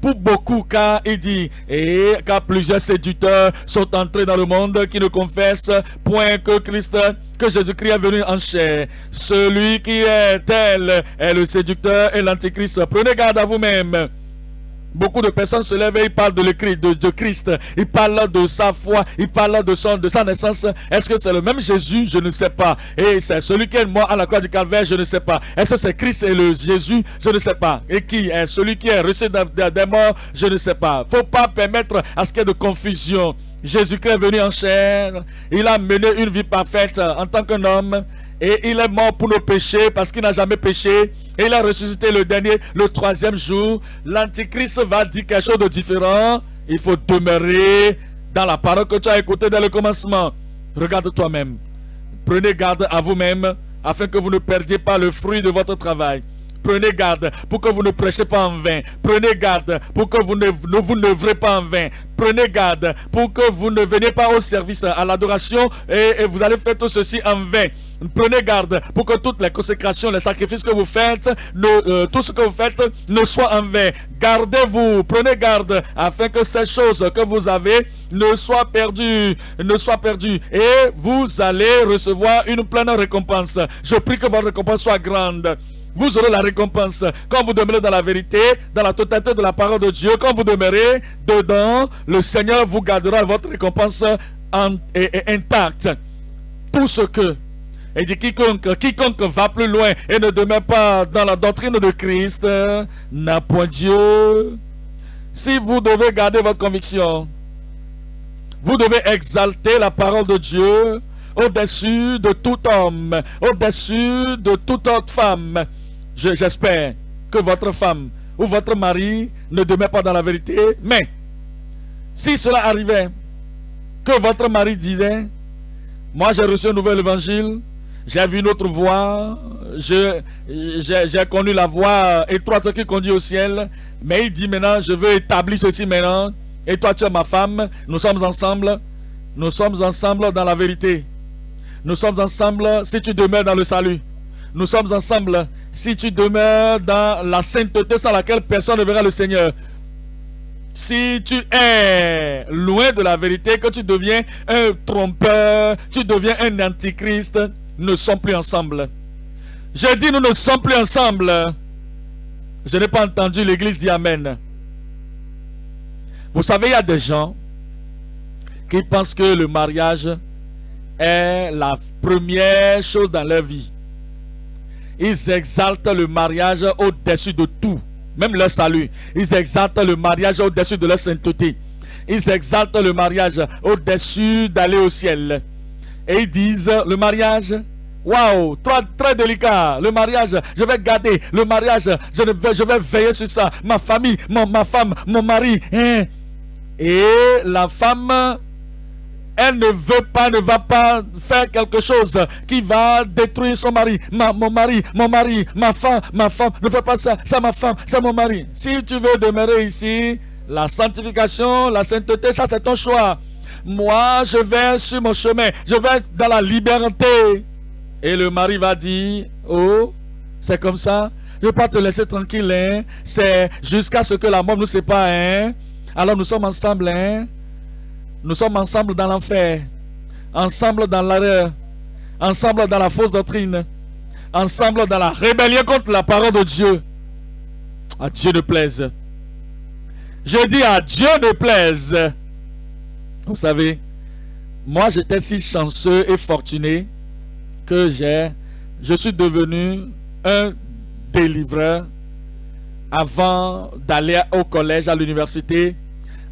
Pour beaucoup, car il dit, et car plusieurs séducteurs sont entrés dans le monde qui ne confessent point que que Jésus-Christ est venu en chair. Celui qui est tel est le séducteur et l'antichrist. Prenez garde à vous-même. Beaucoup de personnes se lèvent et ils parlent de Christ. Ils parlent de sa foi. Ils parlent de sa naissance. Est-ce que c'est le même Jésus? Je ne sais pas. Et c'est celui qui est mort à la croix du Calvaire? Je ne sais pas. Est-ce que c'est Christ et le Jésus? Je ne sais pas. Et qui est celui qui est ressuscité des morts? Je ne sais pas. Il ne faut pas permettre à ce qu'il y ait de confusion. Jésus-Christ est venu en chair. Il a mené une vie parfaite en tant qu'un homme. Et il est mort pour nos péchés parce qu'il n'a jamais péché. Et il a ressuscité le 3e jour. L'Antichrist va dire quelque chose de différent. Il faut demeurer dans la parole que tu as écoutée dès le commencement. Regarde toi-même. Prenez garde à vous-même afin que vous ne perdiez pas le fruit de votre travail. Prenez garde pour que vous ne prêchez pas en vain. Prenez garde pour que vous n'œuvrez pas en vain. Prenez garde pour que vous ne veniez pas au service, à l'adoration, et vous allez faire tout ceci en vain. Prenez garde pour que toutes les consécrations, les sacrifices que vous faites, tout ce que vous faites ne soit en vain. Gardez-vous, prenez garde afin que ces choses que vous avez ne soient perdues, et vous allez recevoir une pleine récompense. Je prie que votre récompense soit grande. Vous aurez la récompense quand vous demeurez dans la vérité, dans la totalité de la parole de Dieu. Quand vous demeurez dedans, le Seigneur vous gardera votre récompense intacte. Tout ce que, et dit quiconque va plus loin et ne demeure pas dans la doctrine de Christ n'a point Dieu. Si vous devez garder votre conviction, vous devez exalter la parole de Dieu au-dessus de tout homme, au-dessus de toute autre femme. J'espère que votre femme ou votre mari ne demeure pas dans la vérité. Mais si cela arrivait, que votre mari disait: moi j'ai reçu un nouvel évangile, j'ai vu une autre voie, j'ai connu la voie étroite qui conduit au ciel, mais il dit maintenant je veux établir ceci maintenant, et toi tu es ma femme, nous sommes ensemble dans la vérité. Nous sommes ensemble si tu demeures dans le salut. Nous sommes ensemble si tu demeures dans la sainteté sans laquelle personne ne verra le Seigneur. Si tu es loin de la vérité, que tu deviens un trompeur, tu deviens un antichrist, nous ne sommes plus ensemble. J'ai dit nous ne sommes plus ensemble. Je n'ai pas entendu l'église dire amen. Vous savez, il y a des gens qui pensent que le mariage est la première chose dans leur vie. Ils exaltent le mariage au-dessus de tout, même leur salut. Ils exaltent le mariage au-dessus de leur sainteté. Ils exaltent le mariage au-dessus d'aller au ciel. Et ils disent le mariage, waouh, très délicat. Le mariage, je vais garder. Le mariage, je vais veiller sur ça. Ma famille, ma femme, mon mari. Hein? Et la femme, elle ne va pas faire quelque chose qui va détruire son mari. Mon mari, ma femme, ne fais pas ça, c'est ma femme, c'est mon mari. Si tu veux demeurer ici, la sanctification, la sainteté, ça c'est ton choix. Moi, je vais sur mon chemin, je vais dans la liberté. Et le mari va dire, oh, c'est comme ça, je ne vais pas te laisser tranquille, hein. C'est jusqu'à ce que la mort nous sépare, hein. Alors nous sommes ensemble, hein. Nous sommes ensemble dans l'enfer, ensemble dans l'erreur, ensemble dans la fausse doctrine, ensemble dans la rébellion contre la parole de Dieu. À Dieu ne plaise. Je dis à Dieu ne plaise. Vous savez, moi j'étais si chanceux et fortuné que je suis devenu un délivreur avant d'aller au collège, à l'université.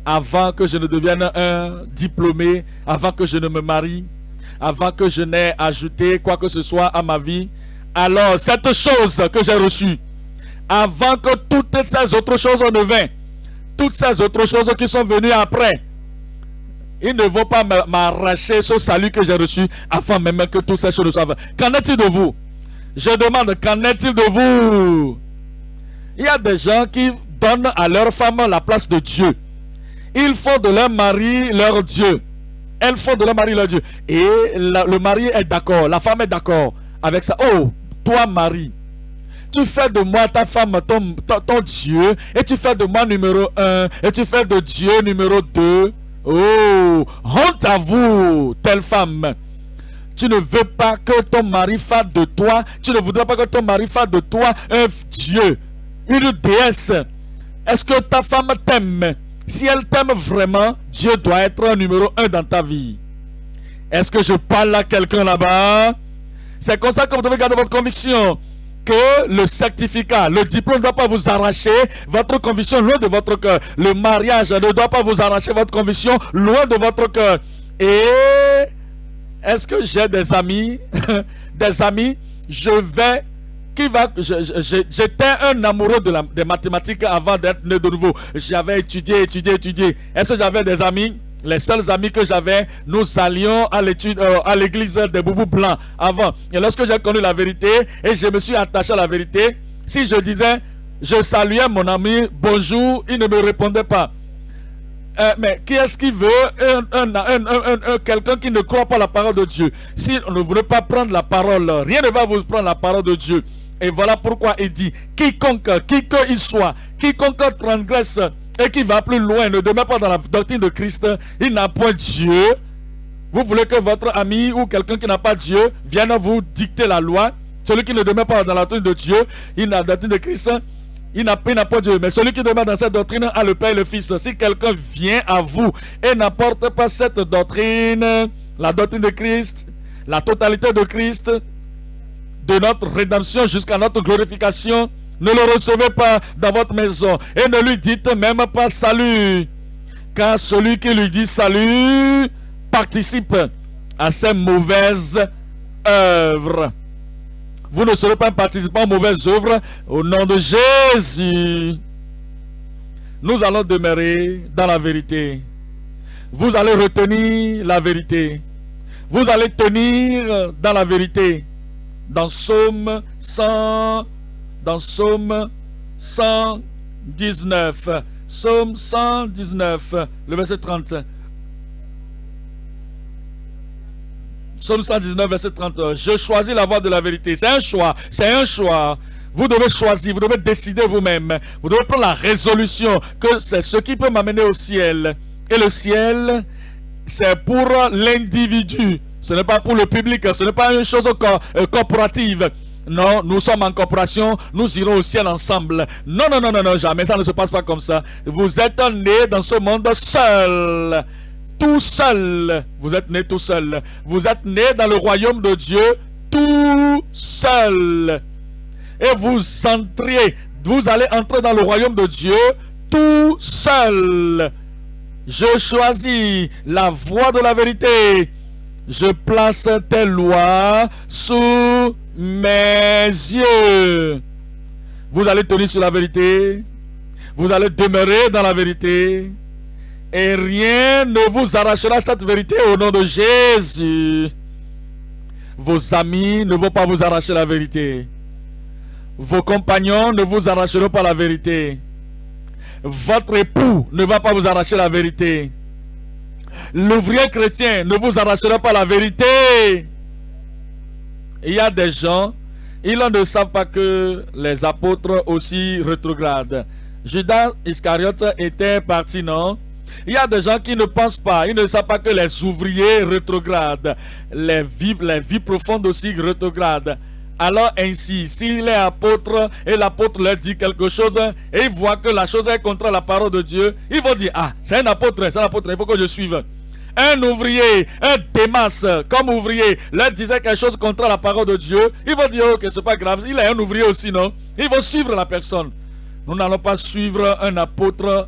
Avant que je ne devienne un diplômé, avant que je ne me marie, avant que je n'ai ajouté quoi que ce soit à ma vie. Alors, cette chose que j'ai reçue, avant que toutes ces autres choses ne viennent, toutes ces autres choses qui sont venues après, ils ne vont pas m'arracher ce salut que j'ai reçu avant même que toutes ces choses ne soient. Qu'en est-il de vous? Je demande, qu'en est-il de vous? Il y a des gens qui donnent à leur femme la place de Dieu. Ils font de leur mari leur Dieu. Elles font de leur mari leur Dieu. Et le mari est d'accord, la femme est d'accord avec ça. Oh, toi mari, tu fais de moi ta femme ton Dieu, et tu fais de moi numéro 1, et tu fais de Dieu numéro 2. Oh, honte à vous, telle femme. Tu ne veux pas que ton mari fasse de toi, tu ne voudrais pas que ton mari fasse de toi un Dieu, une déesse. Est-ce que ta femme t'aime? Si elle t'aime vraiment, Dieu doit être un numéro 1 dans ta vie. Est-ce que je parle à quelqu'un là-bas? C'est comme ça que vous devez garder votre conviction. Que le certificat, le diplôme ne doit pas vous arracher votre conviction loin de votre cœur. Le mariage ne doit pas vous arracher votre conviction loin de votre cœur. Et est-ce que j'ai des amis? Des amis, j'étais un amoureux des mathématiques avant d'être né de nouveau. J'avais étudié. Est-ce que j'avais des amis? Les seuls amis que j'avais, nous allions à l'église des boubous blancs avant. Et lorsque j'ai connu la vérité et je me suis attaché à la vérité, Si je disais, je saluais mon ami, bonjour, il ne me répondait pas. Mais qui est-ce qui veut quelqu'un qui ne croit pas la parole de Dieu? Si on ne voulait pas prendre la parole, rien ne va vous prendre la parole de Dieu. Et voilà pourquoi il dit, quiconque il soit, quiconque transgresse et qui va plus loin, ne demeure pas dans la doctrine de Christ, il n'a point Dieu. Vous voulez que votre ami ou quelqu'un qui n'a pas Dieu vienne vous dicter la loi? Celui qui ne demeure pas dans la doctrine de Dieu, il n'a la doctrine de Christ, il n'a pas Dieu. Mais celui qui demeure dans cette doctrine a le Père et le Fils. Si quelqu'un vient à vous et n'apporte pas cette doctrine, la doctrine de Christ, la totalité de Christ, de notre rédemption jusqu'à notre glorification, ne le recevez pas dans votre maison et ne lui dites même pas salut. Car celui qui lui dit salut participe à ses mauvaises œuvres. Vous ne serez pas un participant aux mauvaises œuvres au nom de Jésus. Nous allons demeurer dans la vérité. Vous allez retenir la vérité. Vous allez tenir dans la vérité. Dans Psaume 119. Psaume 119, le verset 30. Psaume 119, verset 30. Je choisis la voie de la vérité. C'est un choix. C'est un choix. Vous devez choisir. Vous devez décider vous-même. Vous devez prendre la résolution que c'est ce qui peut m'amener au ciel. Et le ciel, c'est pour l'individu. Ce n'est pas pour le public. Ce n'est pas une chose corporative. Non, nous sommes en corporation, nous irons au ciel ensemble. Non, non, non, non, non, jamais. Ça ne se passe pas comme ça. Vous êtes né dans ce monde seul. Tout seul. Vous êtes né tout seul. Vous êtes né dans le royaume de Dieu tout seul. Et vous allez entrer dans le royaume de Dieu tout seul. Je choisis la voie de la vérité. Je place tes lois sous mes yeux. Vous allez tenir sur la vérité. Vous allez demeurer dans la vérité. Et rien ne vous arrachera cette vérité au nom de Jésus. Vos amis ne vont pas vous arracher la vérité. Vos compagnons ne vous arracheront pas la vérité. Votre époux ne va pas vous arracher la vérité. L'ouvrier chrétien ne vous arrachera pas la vérité. Il y a des gens, ils ne savent pas que les apôtres aussi rétrogradent. Judas Iscariote était parti, non? Il y a des gens qui ne pensent pas, ils ne savent pas que les ouvriers rétrogradent. Les vies profondes aussi rétrogradent. Alors ainsi, s'il est apôtre et l'apôtre leur dit quelque chose et ils voient que la chose est contre la parole de Dieu, ils vont dire, ah, c'est un apôtre, il faut que je suive. Un ouvrier, un Démas, comme ouvrier, leur disait quelque chose contre la parole de Dieu, ils vont dire, ok, c'est pas grave, il est un ouvrier aussi, non? Ils vont suivre la personne. Nous n'allons pas suivre un apôtre,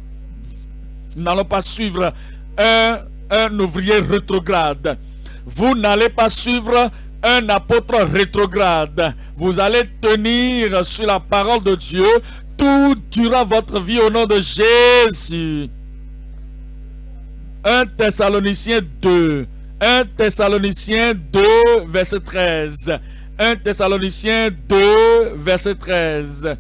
nous n'allons pas suivre un ouvrier rétrograde. Vous n'allez pas suivre un apôtre rétrograde. Vous allez tenir sur la parole de Dieu tout durant votre vie au nom de Jésus. 1 Thessaloniciens 2. 1 Thessaloniciens 2, verset 13. 1 Thessaloniciens 2, verset 13.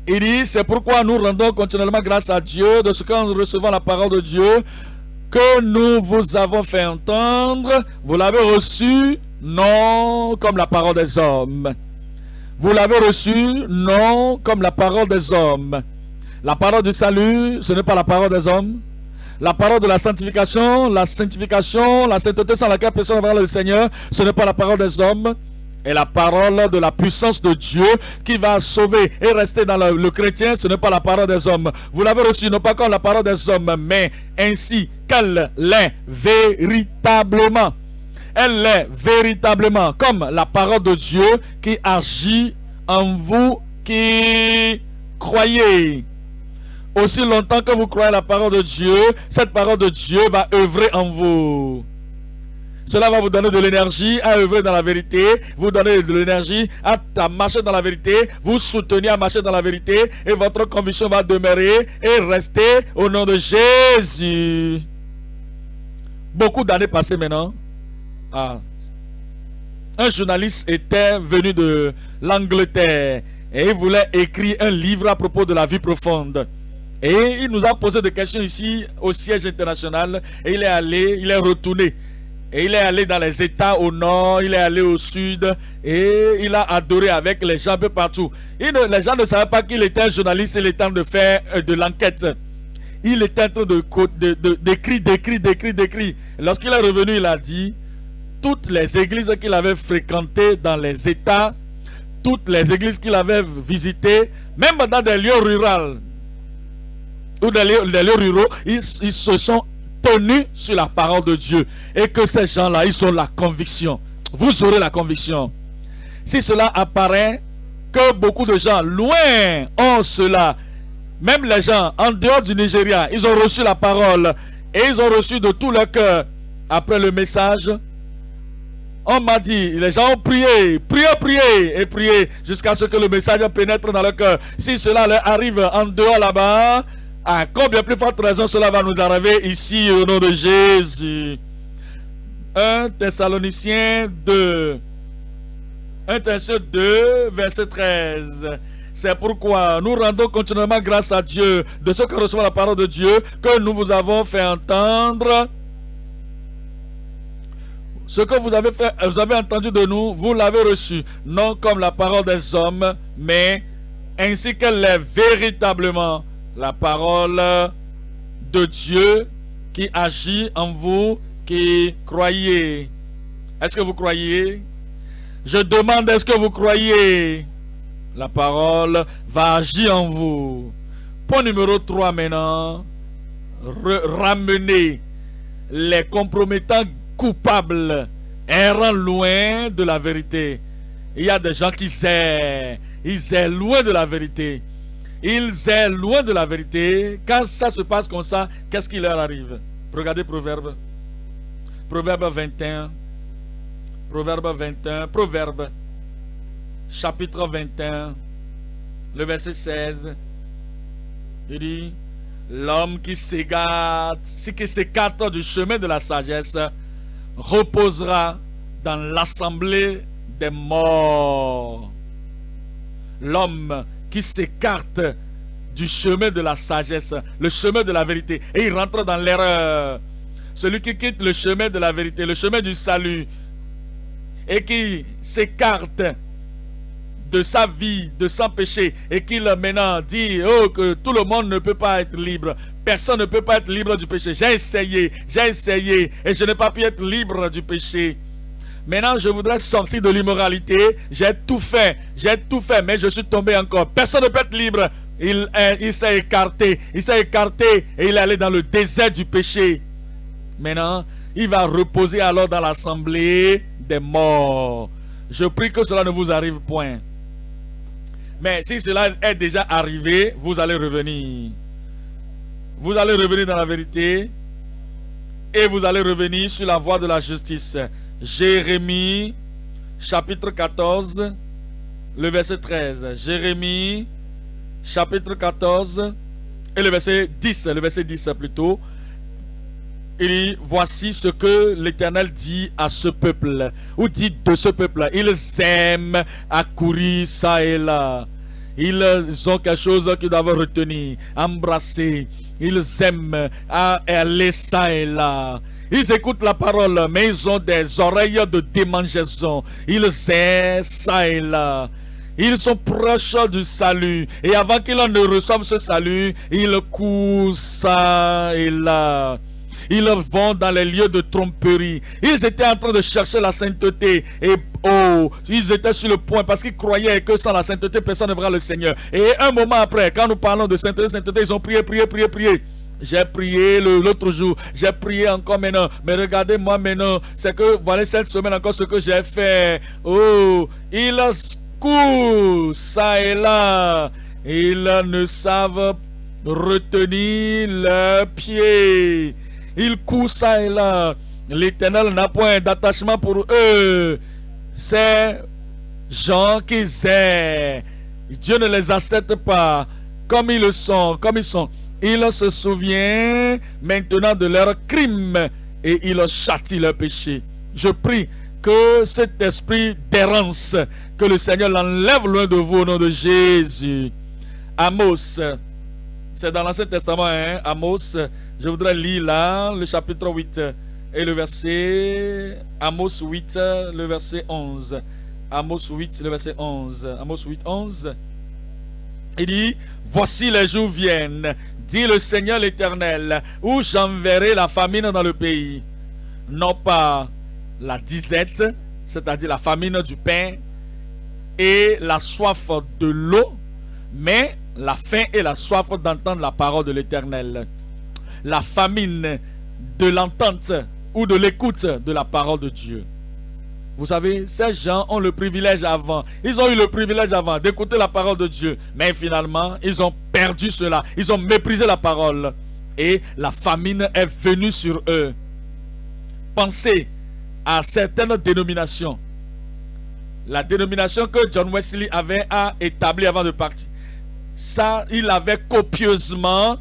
Il dit, c'est pourquoi nous rendons continuellement grâce à Dieu de ce que nous recevons la parole de Dieu que nous vous avons fait entendre. Vous l'avez reçu, non comme la parole des hommes. Vous l'avez reçu, non comme la parole des hommes. La parole du salut, ce n'est pas la parole des hommes. La parole de la sanctification, la sainteté sans laquelle personne ne verra le Seigneur, ce n'est pas la parole des hommes. Et la parole de la puissance de Dieu qui va sauver et rester dans le chrétien, ce n'est pas la parole des hommes. Vous l'avez reçu non pas comme la parole des hommes, mais ainsi qu'elle l'est véritablement. Elle est véritablement comme la parole de Dieu qui agit en vous qui croyez. Aussi longtemps que vous croyez la parole de Dieu, cette parole de Dieu va œuvrer en vous. Cela va vous donner de l'énergie à œuvrer dans la vérité, vous donner de l'énergie à marcher dans la vérité, vous soutenir à marcher dans la vérité et votre conviction va demeurer et rester au nom de Jésus. Beaucoup d'années passées maintenant. Un journaliste était venu de l'Angleterre et il voulait écrire un livre à propos de la vie profonde. Et il nous a posé des questions ici au siège international et il est retourné. Et il est allé dans les États au nord, il est allé au sud et il a adoré avec les gens un peu partout. Les gens ne savaient pas qu'il était un journaliste, il était en train de faire de l'enquête. Il était en train d'écrire. Lorsqu'il est revenu, il a dit toutes les églises qu'il avait fréquentées dans les États, toutes les églises qu'il avait visitées, même dans des lieux ruraux ou des lieux ruraux, ils se sont tenus sur la parole de Dieu. Et que ces gens-là, ils ont la conviction. Vous aurez la conviction. Si cela apparaît, que beaucoup de gens loin ont cela, même les gens en dehors du Nigeria, ils ont reçu la parole et ils ont reçu de tout leur cœur. Après le message, on m'a dit, les gens ont prié jusqu'à ce que le message pénètre dans leur cœur. Si cela leur arrive en dehors là-bas, à combien plus forte raison cela va nous arriver ici au nom de Jésus. 1 Thessaloniciens 2, verset 13. C'est pourquoi nous rendons continuellement grâce à Dieu de ce que reçoit la parole de Dieu que nous vous avons fait entendre. Ce que vous avez entendu de nous, vous l'avez reçu, non comme la parole des hommes, mais ainsi qu'elle est véritablement la parole de Dieu qui agit en vous qui croyez. Est-ce que vous croyez? Je demande, est-ce que vous croyez? La parole va agir en vous. Point numéro 3 maintenant. Ramener les compromettants coupables errant loin de la vérité. Il y a des gens qui errent. Ils errent loin de la vérité. Ils errent loin de la vérité. Quand ça se passe comme ça, qu'est-ce qui leur arrive? Regardez Proverbe. Proverbe 21. Proverbe 21. Proverbe. Chapitre 21. Le verset 16. Il dit, l'homme qui s'écarte du chemin de la sagesse reposera dans l'assemblée des morts. L'homme qui s'écarte du chemin de la sagesse, le chemin de la vérité, et il rentre dans l'erreur. Celui qui quitte le chemin de la vérité, le chemin du salut, et qui s'écarte de sa vie, de son péché, et qu'il maintenant dit que tout le monde ne peut pas être libre. Personne ne peut pas être libre du péché. J'ai essayé, et je n'ai pas pu être libre du péché. Maintenant, je voudrais sortir de l'immoralité. J'ai tout fait, mais je suis tombé encore. Personne ne peut être libre. Il s'est écarté, et il est allé dans le désert du péché. Maintenant, il va reposer alors dans l'assemblée des morts. Je prie que cela ne vous arrive point. Mais si cela est déjà arrivé, vous allez revenir. Vous allez revenir dans la vérité et vous allez revenir sur la voie de la justice. Jérémie, chapitre 14, le verset 13. Jérémie, chapitre 14 et le verset 10 plutôt. Il dit, voici ce que l'Éternel dit à ce peuple, ou dit de ce peuple. Ils aiment à courir ça et là. Ils ont quelque chose qu'ils doivent retenir, embrasser. Ils aiment à aller ça et là. Ils écoutent la parole, mais ils ont des oreilles de démangeaison. Ils aiment ça et là. Ils sont proches du salut. Et avant qu'ils ne reçoivent ce salut, ils courent ça et là. Ils vont dans les lieux de tromperie. Ils étaient en train de chercher la sainteté. Et ils étaient sur le point parce qu'ils croyaient que sans la sainteté, personne ne verra le Seigneur. Et un moment après, quand nous parlons de sainteté, ils ont prié. J'ai prié l'autre jour. J'ai prié encore maintenant. Mais regardez-moi maintenant. C'est que, voilà cette semaine encore ce que j'ai fait. Ils courent ça et là. Ils ne savent retenir leurs pieds. Ils courent ça et là. L'Éternel n'a point d'attachement pour eux. Ces gens qui errent, Dieu ne les accepte pas comme ils sont. Il se souvient maintenant de leurs crimes et il châtie leurs péchés. Je prie que cet esprit d'errance, que le Seigneur l'enlève loin de vous au nom de Jésus. Amos, c'est dans l'Ancien Testament, hein? Amos, je voudrais lire là le chapitre 8 et le verset, Amos 8, le verset 11. Amos 8, le verset 11. Amos 8, 11. Il dit, voici les jours viennent, dit le Seigneur l'Éternel, où j'enverrai la famine dans le pays. Non pas la disette, c'est-à-dire la famine du pain et la soif de l'eau, mais la faim et la soif d'entendre la parole de l'Éternel. La famine de l'entente ou de l'écoute de la parole de Dieu. Vous savez, ces gens ont le privilège avant. Ils ont eu le privilège avant d'écouter la parole de Dieu. Mais finalement, ils ont perdu cela. Ils ont méprisé la parole. Et la famine est venue sur eux. Pensez à certaines dénominations. La dénomination que John Wesley avait établie avant de partir. Ça, il avait copieusement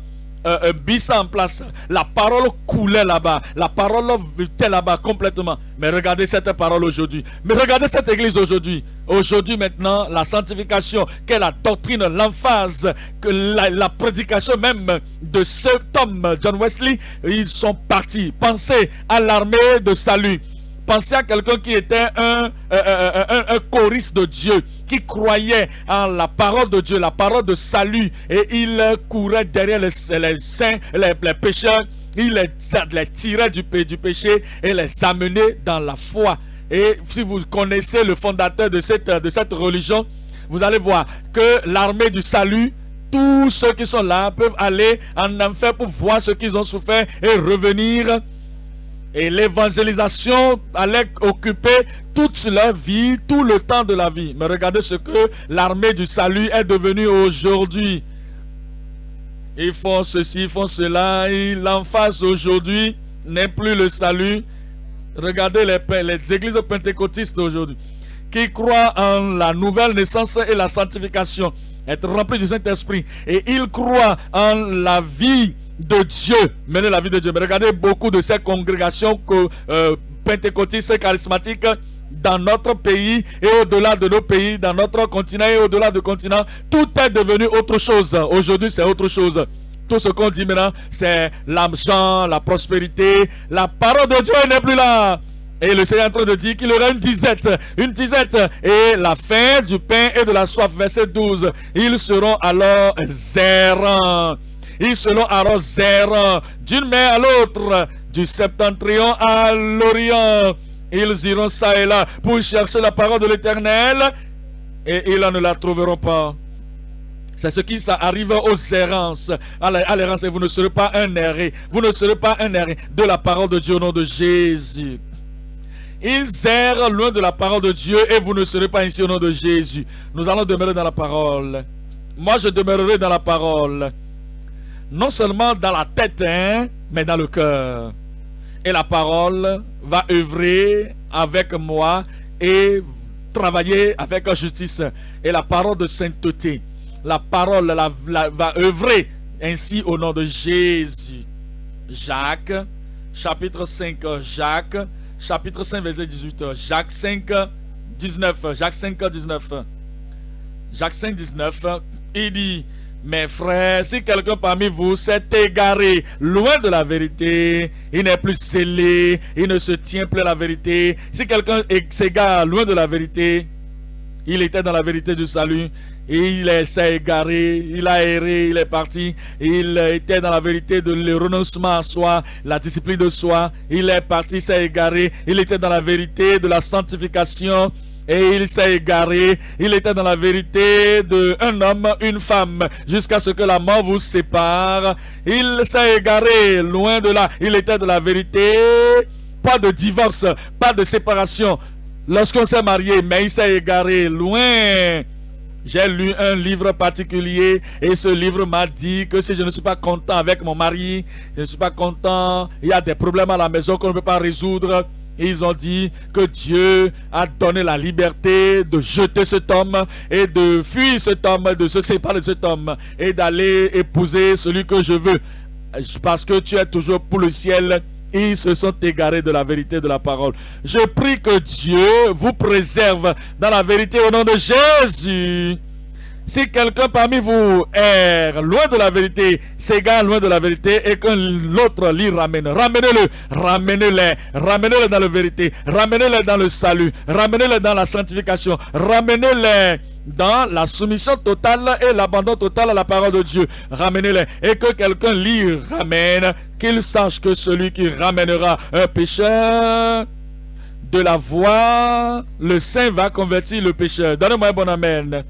mis ça en place. La parole coulait là-bas. La parole était là-bas complètement. Mais regardez cette parole aujourd'hui. Mais regardez cette église aujourd'hui. Aujourd'hui maintenant, la sanctification, qu'est la doctrine, l'emphase, que la prédication même de cet homme, John Wesley, ils sont partis. Pensez à l'armée de salut. Pensez à quelqu'un qui était un choriste de Dieu, qui croyait en la parole de Dieu, la parole de salut, et il courait derrière les saints, les pécheurs, il les tirait du péché et les amenait dans la foi. Et si vous connaissez le fondateur de cette religion, vous allez voir que l'armée du salut, tous ceux qui sont là peuvent aller en enfer pour voir ce qu'ils ont souffert et revenir. Et l'évangélisation allait occuper toute leur vie, tout le temps de la vie. Mais regardez ce que l'armée du salut est devenue aujourd'hui. Ils font ceci, ils font cela. L'emphase aujourd'hui n'est plus le salut. Regardez les églises pentecôtistes d'aujourd'hui, qui croient en la nouvelle naissance et la sanctification, être remplis du Saint-Esprit. Et ils croient en la vie de Dieu, mener la vie de Dieu. Mais regardez beaucoup de ces congrégations pentecôtistes et charismatiques dans notre pays et au-delà de nos pays, dans notre continent et au-delà du continent, tout est devenu autre chose. Aujourd'hui, c'est autre chose. Tout ce qu'on dit maintenant, c'est l'argent, la prospérité. La parole de Dieu n'est plus là. Et le Seigneur est en train de dire qu'il y aura une disette, et la faim du pain et de la soif. Verset 12. Ils seront alors errants. Ils seront alors errants d'une mer à l'autre, du septentrion à l'orient. Ils iront ça et là pour chercher la parole de l'Éternel et ils ne la trouveront pas. C'est ce qui arrive aux errances, à l'errance. Et vous ne serez pas un erré. Vous ne serez pas un erré de la parole de Dieu au nom de Jésus. Ils errent loin de la parole de Dieu et vous ne serez pas ici au nom de Jésus. Nous allons demeurer dans la parole. Moi, je demeurerai dans la parole. Non seulement dans la tête, hein, mais dans le cœur. Et la parole va œuvrer avec moi et travailler avec justice. Et la parole de sainteté, la parole va œuvrer ainsi au nom de Jésus. Jacques, chapitre 5, chapitre 5, verset 18. Jacques 5, 19. Jacques 5, 19. Jacques 5, 19, il dit... Mes frères, si quelqu'un parmi vous s'est égaré loin de la vérité, il n'est plus scellé, il ne se tient plus à la vérité. Si quelqu'un s'égare loin de la vérité, il était dans la vérité du salut, il s'est égaré, il a erré, il est parti, il était dans la vérité de le renoncement à soi, la discipline de soi, il est parti, il s'est égaré, il était dans la vérité de la sanctification, et il s'est égaré. Il était dans la vérité d'un homme, une femme, jusqu'à ce que la mort vous sépare. Il s'est égaré loin de là. Il était dans la vérité. Pas de divorce, pas de séparation lorsqu'on s'est marié, mais il s'est égaré loin. J'ai lu un livre particulier et ce livre m'a dit que si je ne suis pas content avec mon mari, je ne suis pas content, il y a des problèmes à la maison qu'on ne peut pas résoudre. Ils ont dit que Dieu a donné la liberté de jeter cet homme et de fuir cet homme, de se séparer de cet homme et d'aller épouser celui que je veux. Parce que tu es toujours pour le ciel Ils se sont égarés de la vérité de la parole. Je prie que Dieu vous préserve dans la vérité au nom de Jésus. Si quelqu'un parmi vous est loin de la vérité, s'égare loin de la vérité et que l'autre l'y ramène, ramenez-le, ramenez-le dans la vérité, ramenez-le dans le salut, ramenez-le dans la sanctification, ramenez-le dans la soumission totale et l'abandon total à la parole de Dieu. Ramenez-les et que quelqu'un l'y ramène, qu'il sache que celui qui ramènera un pécheur de la voie, le saint va convertir le pécheur. Donnez-moi un bon amen.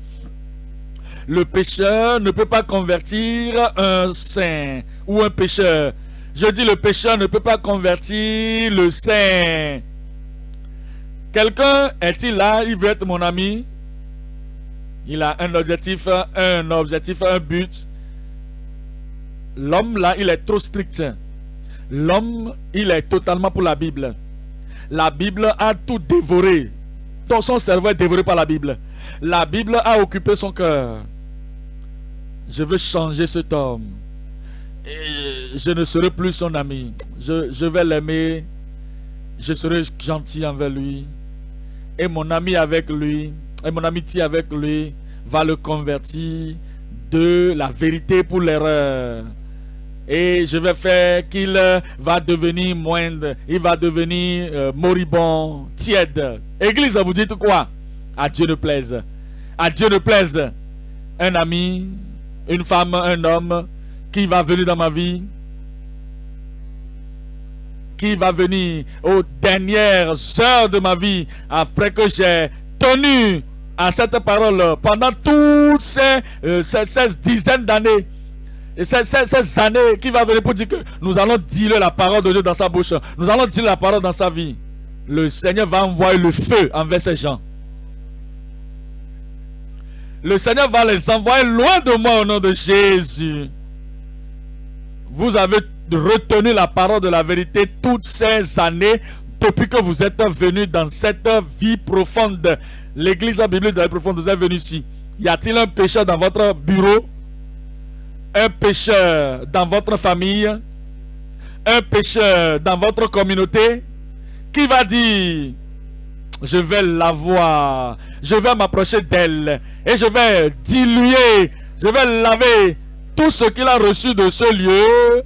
Le pécheur ne peut pas convertir un saint ou un pécheur. Je dis le pécheur ne peut pas convertir le saint. Quelqu'un est-il là, il veut être mon ami? Il a un objectif, un but. L'homme là, il est trop strict. L'homme, il est totalement pour la Bible. La Bible a tout dévoré. Son cerveau est dévoré par la Bible. La Bible a occupé son cœur. Je veux changer cet homme. Et je ne serai plus son ami. Je vais l'aimer. Je serai gentil envers lui. Et mon ami avec lui, et mon amitié avec lui va le convertir de la vérité pour l'erreur. Et je vais faire qu'il va devenir moindre. Il va devenir moribond, tiède. Église, vous dites quoi? À Dieu ne plaise. À Dieu ne plaise. Un ami, une femme, un homme qui va venir dans ma vie, qui va venir aux dernières heures de ma vie, après que j'ai tenu à cette parole pendant toutes ces dizaines d'années, et ces années, qui va venir pour dire que nous allons dire la parole de Dieu dans sa bouche, nous allons dire la parole dans sa vie. Le Seigneur va envoyer le feu envers ces gens. Le Seigneur va les envoyer loin de moi au nom de Jésus. Vous avez retenu la parole de la vérité toutes ces années depuis que vous êtes venus dans cette vie profonde. L'église biblique de la vie profonde, vous êtes venus ici. Y a-t-il un pécheur dans votre bureau? Un pécheur dans votre famille? Un pécheur dans votre communauté? Qui va dire: je vais la voir, je vais m'approcher d'elle et je vais diluer, je vais laver tout ce qu'il a reçu de ce lieu.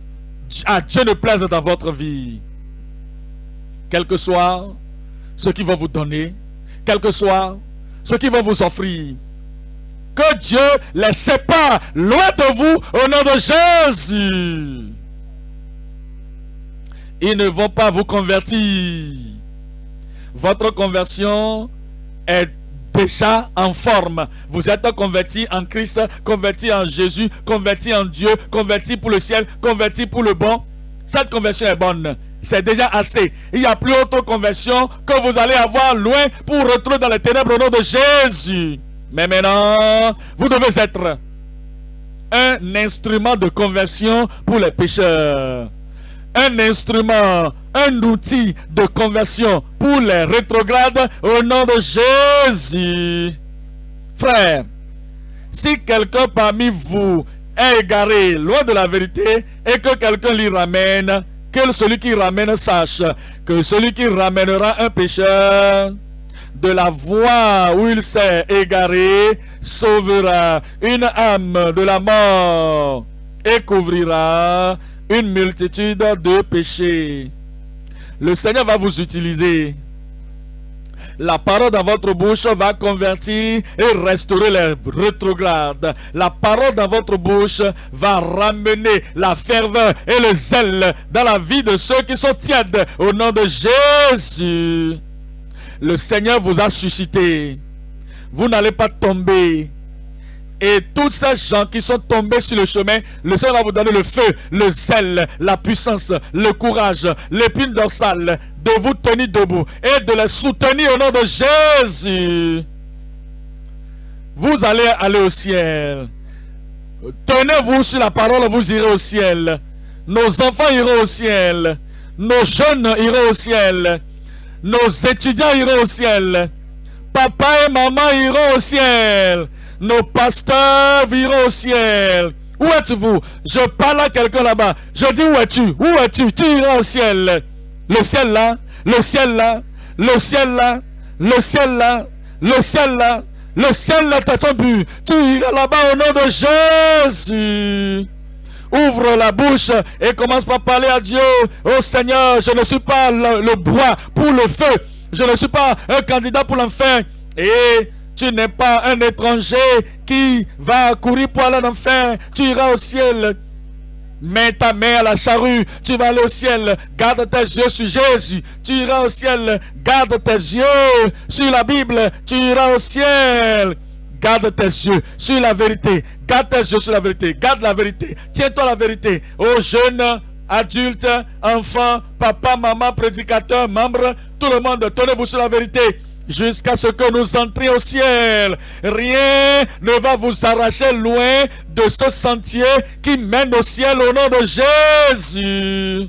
À Dieu ne plaise dans votre vie. Quel que soit ce qu'il va vous donner, quel que soit ce qu'il va vous offrir, que Dieu les sépare loin de vous au nom de Jésus. Ils ne vont pas vous convertir. Votre conversion est déjà en forme. Vous êtes converti en Christ, converti en Jésus, converti en Dieu, converti pour le ciel, converti pour le bon. Cette conversion est bonne. C'est déjà assez. Il n'y a plus autre conversion que vous allez avoir loin pour retrouver dans les ténèbres au nom de Jésus. Mais maintenant, vous devez être un instrument de conversion pour les pécheurs. Un instrument, un outil de conversion pour les rétrogrades au nom de Jésus. Frère, si quelqu'un parmi vous est égaré loin de la vérité et que quelqu'un l'y ramène, que celui qui ramène sache que celui qui ramènera un pécheur de la voie où il s'est égaré sauvera une âme de la mort et couvrira une multitude de péchés. Le Seigneur va vous utiliser. La parole dans votre bouche va convertir et restaurer les rétrogrades. La parole dans votre bouche va ramener la ferveur et le zèle dans la vie de ceux qui sont tièdes au nom de Jésus. Le Seigneur vous a suscité. Vous n'allez pas tomber. Et tous ces gens qui sont tombés sur le chemin, le Seigneur va vous donner le feu, le zèle, la puissance, le courage, l'épine dorsale de vous tenir debout et de les soutenir au nom de Jésus. Vous allez aller au ciel. Tenez-vous sur la parole, vous irez au ciel. Nos enfants iront au ciel. Nos jeunes iront au ciel. Nos étudiants iront au ciel. Papa et maman iront au ciel. Nos pasteurs iront au ciel. Où êtes-vous? Je parle à quelqu'un là-bas. Je dis, où es-tu? Où es-tu? Tu iras au ciel. Le ciel là, le ciel là, le ciel là, le ciel là, le ciel là, le ciel là, t'as ton but. Tu iras là-bas au nom de Jésus. Ouvre la bouche et commence par parler à Dieu. Oh Seigneur, je ne suis pas le bois pour le feu. Je ne suis pas un candidat pour l'enfer. Et tu n'es pas un étranger qui va courir pour aller en enfer. Tu iras au ciel. Mets ta main à la charrue, tu vas aller au ciel. Garde tes yeux sur Jésus, tu iras au ciel. Garde tes yeux sur la Bible, tu iras au ciel. Garde tes yeux sur la vérité. Garde tes yeux sur la vérité. Garde la vérité. Tiens-toi à la vérité. Ô jeunes, adultes, enfants, papa, maman, prédicateur, membres, tout le monde, tenez-vous sur la vérité. Jusqu'à ce que nous entrions au ciel. Rien ne va vous arracher loin de ce sentier qui mène au ciel au nom de Jésus.